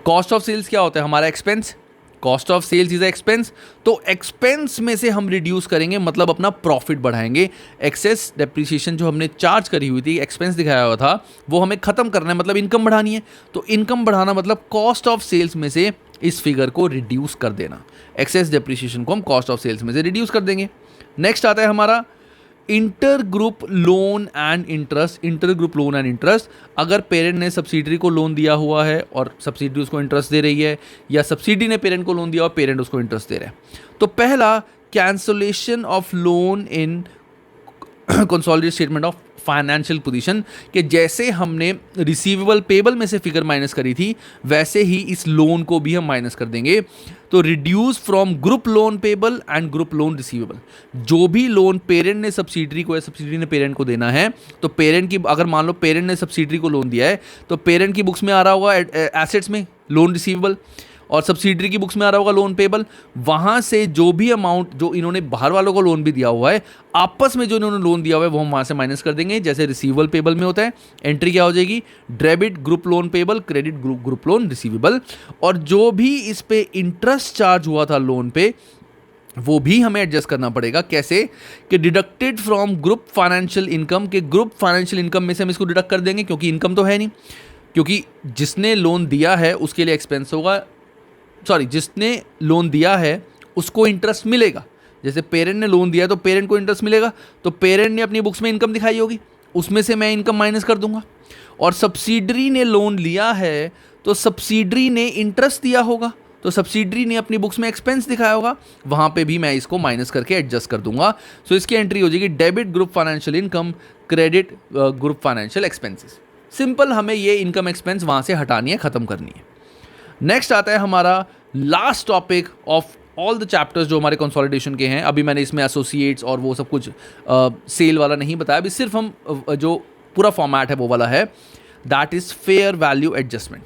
कॉस्ट ऑफ सेल्स क्या होता है हमारा expense, cost of sales is expense, तो एक्सपेंस में से हम रिड्यूस करेंगे, मतलब अपना प्रॉफिट बढ़ाएंगे। एक्सेस डेप्रिसिएशन जो हमने चार्ज करी हुई थी, एक्सपेंस दिखाया हुआ था, वो हमें खत्म करना है, मतलब इनकम बढ़ानी है। तो इनकम बढ़ाना मतलब कॉस्ट ऑफ सेल्स में से इस फिगर को रिड्यूस कर देना। एक्सेस डेप्रिसिएशन को हम कॉस्ट ऑफ सेल्स में से रिड्यूस कर देंगे। नेक्स्ट आता है हमारा inter group loan and interest. Inter group loan and interest, अगर पेरेंट ने सब्सिडरी को लोन दिया हुआ है और सब्सिडरी उसको इंटरेस्ट दे रही है, या सब्सिडी ने पेरेंट को लोन दिया और पेरेंट उसको इंटरेस्ट दे रहा है, तो पहला cancellation of loan in consolidated statement of financial position, कि जैसे हमने रिसीवेबल पेबल में से फिगर माइनस करी थी, वैसे ही इस लोन को भी हम माइनस कर देंगे। तो reduce from group loan payable and group loan receivable. जो भी लोन पेरेंट ने सब्सिडरी को या सब्सिडरी ने पेरेंट को देना है, तो पेरेंट की, अगर मान लो पेरेंट ने सब्सिडरी को लोन दिया है, तो पेरेंट की बुक्स में आ रहा होगा एसेट्स में लोन रिसीवेबल, और सब्सिडरी की बुक्स में आ रहा होगा लोन पेबल। वहाँ से जो भी अमाउंट जो इन्होंने बाहर वालों को लोन भी दिया हुआ है, आपस में जो इन्होंने लोन दिया हुआ है वो हम वहाँ से माइनस कर देंगे। जैसे रिसीवेबल पेबल में होता है, एंट्री क्या हो जाएगी, debit group loan payable, credit group loan receivable. और जो भी इस पे इंटरेस्ट चार्ज हुआ था लोन पे, वो भी हमें एडजस्ट करना पड़ेगा। कैसे कि deducted from group financial income, के ग्रुप फाइनेंशियल इनकम में से हम इसको डिडक्ट कर देंगे, क्योंकि इनकम तो है नहीं, क्योंकि जिसने लोन दिया है उसके लिए एक्सपेंस होगा, सॉरी जिसने लोन दिया है उसको इंटरेस्ट मिलेगा। जैसे पेरेंट ने लोन दिया है तो पेरेंट को इंटरेस्ट मिलेगा, तो पेरेंट ने अपनी बुक्स में इनकम दिखाई होगी, उसमें से मैं इनकम माइनस कर दूंगा। और सब्सिडरी ने लोन लिया है तो सब्सिडरी ने इंटरेस्ट दिया होगा, तो सब्सिडरी ने अपनी बुक्स में एक्सपेंस दिखाया होगा, वहाँ पे भी मैं इसको माइनस करके एडजस्ट कर दूंगा। सो इसकी एंट्री हो जाएगी debit group financial income, credit group financial expenses. Simple, हमें ये इनकम एक्सपेंस वहाँ से हटानी है, ख़त्म करनी है। नेक्स्ट आता है हमारा last topic of all the chapters जो हमारे कंसोलिडेशन के हैं। अभी मैंने इसमें एसोसिएट्स और वो सब कुछ सेल वाला नहीं बताया, अभी सिर्फ हम जो पूरा फॉर्मेट है वो वाला है, that is fair value adjustment.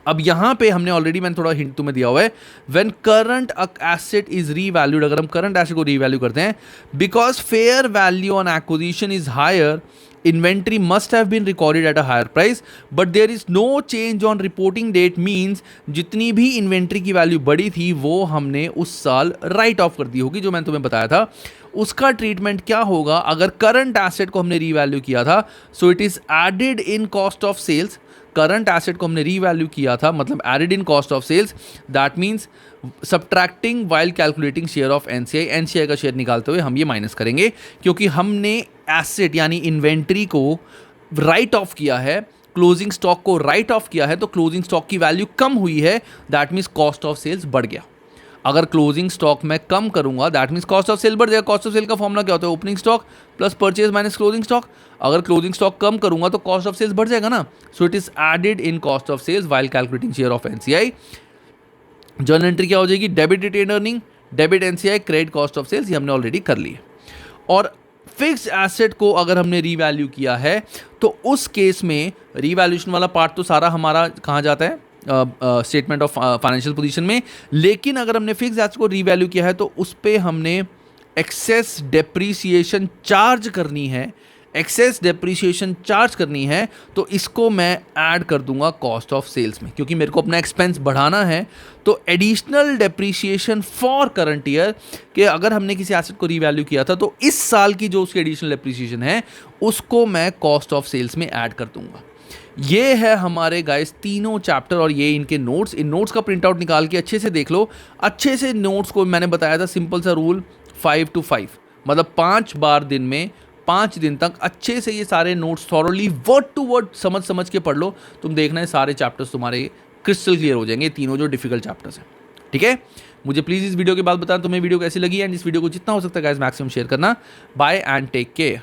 अब यहाँ पे हमने ऑलरेडी, मैंने थोड़ा हिंट तुम्हें दिया हुआ है, when current asset is revalued, अगर हम करंट एसेट को रीवैल्यू करते हैं, because fair value on acquisition is higher, inventory must have been recorded at a higher price, but there is no change on reporting date, means जितनी भी inventory की value बड़ी थी वो हमने उस साल राइट ऑफ कर दी होगी, जो मैंने तुम्हें बताया था। उसका ट्रीटमेंट क्या होगा अगर करंट एसेट को हमने रीवैल्यू किया था, so it is added in cost of sales. Current asset को हमने रीवैल्यू किया था, मतलब added in cost of sales, that means subtracting while calculating share of NCI. NCI का शेयर निकालते हुए हम ये माइनस करेंगे, क्योंकि हमने एसेट यानी इन्वेंट्री को राइट ऑफ किया है, क्लोजिंग स्टॉक को राइट ऑफ किया है, तो क्लोजिंग स्टॉक की वैल्यू कम हुई है, that means cost of sales बढ़ गया। अगर क्लोजिंग स्टॉक मैं कम करूंगा, that means cost of sale बढ़ जाएगा। कॉस्ट ऑफ सेल का फॉर्मूला क्या होता है, opening stock plus purchase minus closing stock. अगर क्लोजिंग स्टॉक कम करूंगा तो कॉस्ट ऑफ सेल्स बढ़ जाएगा ना, so it is added in cost of sales while calculating share of NCI. Journal entry क्या हो जाएगी, debit retained earning, debit NCI, credit cost of sales, ये हमने ऑलरेडी कर ली है। और फिक्स एसेट को अगर हमने रीवैल्यू किया है तो उस केस में रीवैल्यूएशन वाला पार्ट तो सारा हमारा कहाँ जाता है, स्टेटमेंट ऑफ फाइनेंशियल पोजीशन में। लेकिन अगर हमने फिक्स एसेट को रीवैल्यू किया है तो उस पर हमने एक्सेस डेप्रीसिएशन चार्ज करनी है, एक्सेस डेप्रीसिएशन चार्ज करनी है, तो इसको मैं ऐड कर दूंगा कॉस्ट ऑफ सेल्स में, क्योंकि मेरे को अपना एक्सपेंस बढ़ाना है। तो additional depreciation for current year, कि अगर हमने किसी एसेट को रीवैल्यू किया था तो इस साल की जो उसकी एडिशनल डेप्रीसिएशन है उसको मैं कॉस्ट ऑफ सेल्स में ऐड कर दूंगा। ये है हमारे गाइस तीनों चैप्टर और ये इनके नोट्स। इन नोट्स का प्रिंट आउट निकाल के अच्छे से देख लो। अच्छे से नोट्स को मैंने बताया था, सिंपल सा रूल 5 to 5, मतलब 5 बार दिन में 5 दिन तक अच्छे से ये सारे notes thoroughly word to word समझ के पढ़ लो। तुम देखना है सारे चैप्टर्स तुम्हारे क्रिस्टल क्लियर हो जाएंगे, तीनों जो डिफिकल्ट चैप्टर्स हैं। ठीक है, मुझे प्लीज़ इस वीडियो के बाद बताना तुम्हें वीडियो कैसी लगी, एंड इस वीडियो को जितना हो सकता है गाइस मैक्सिमम शेयर करना। Bye and take care.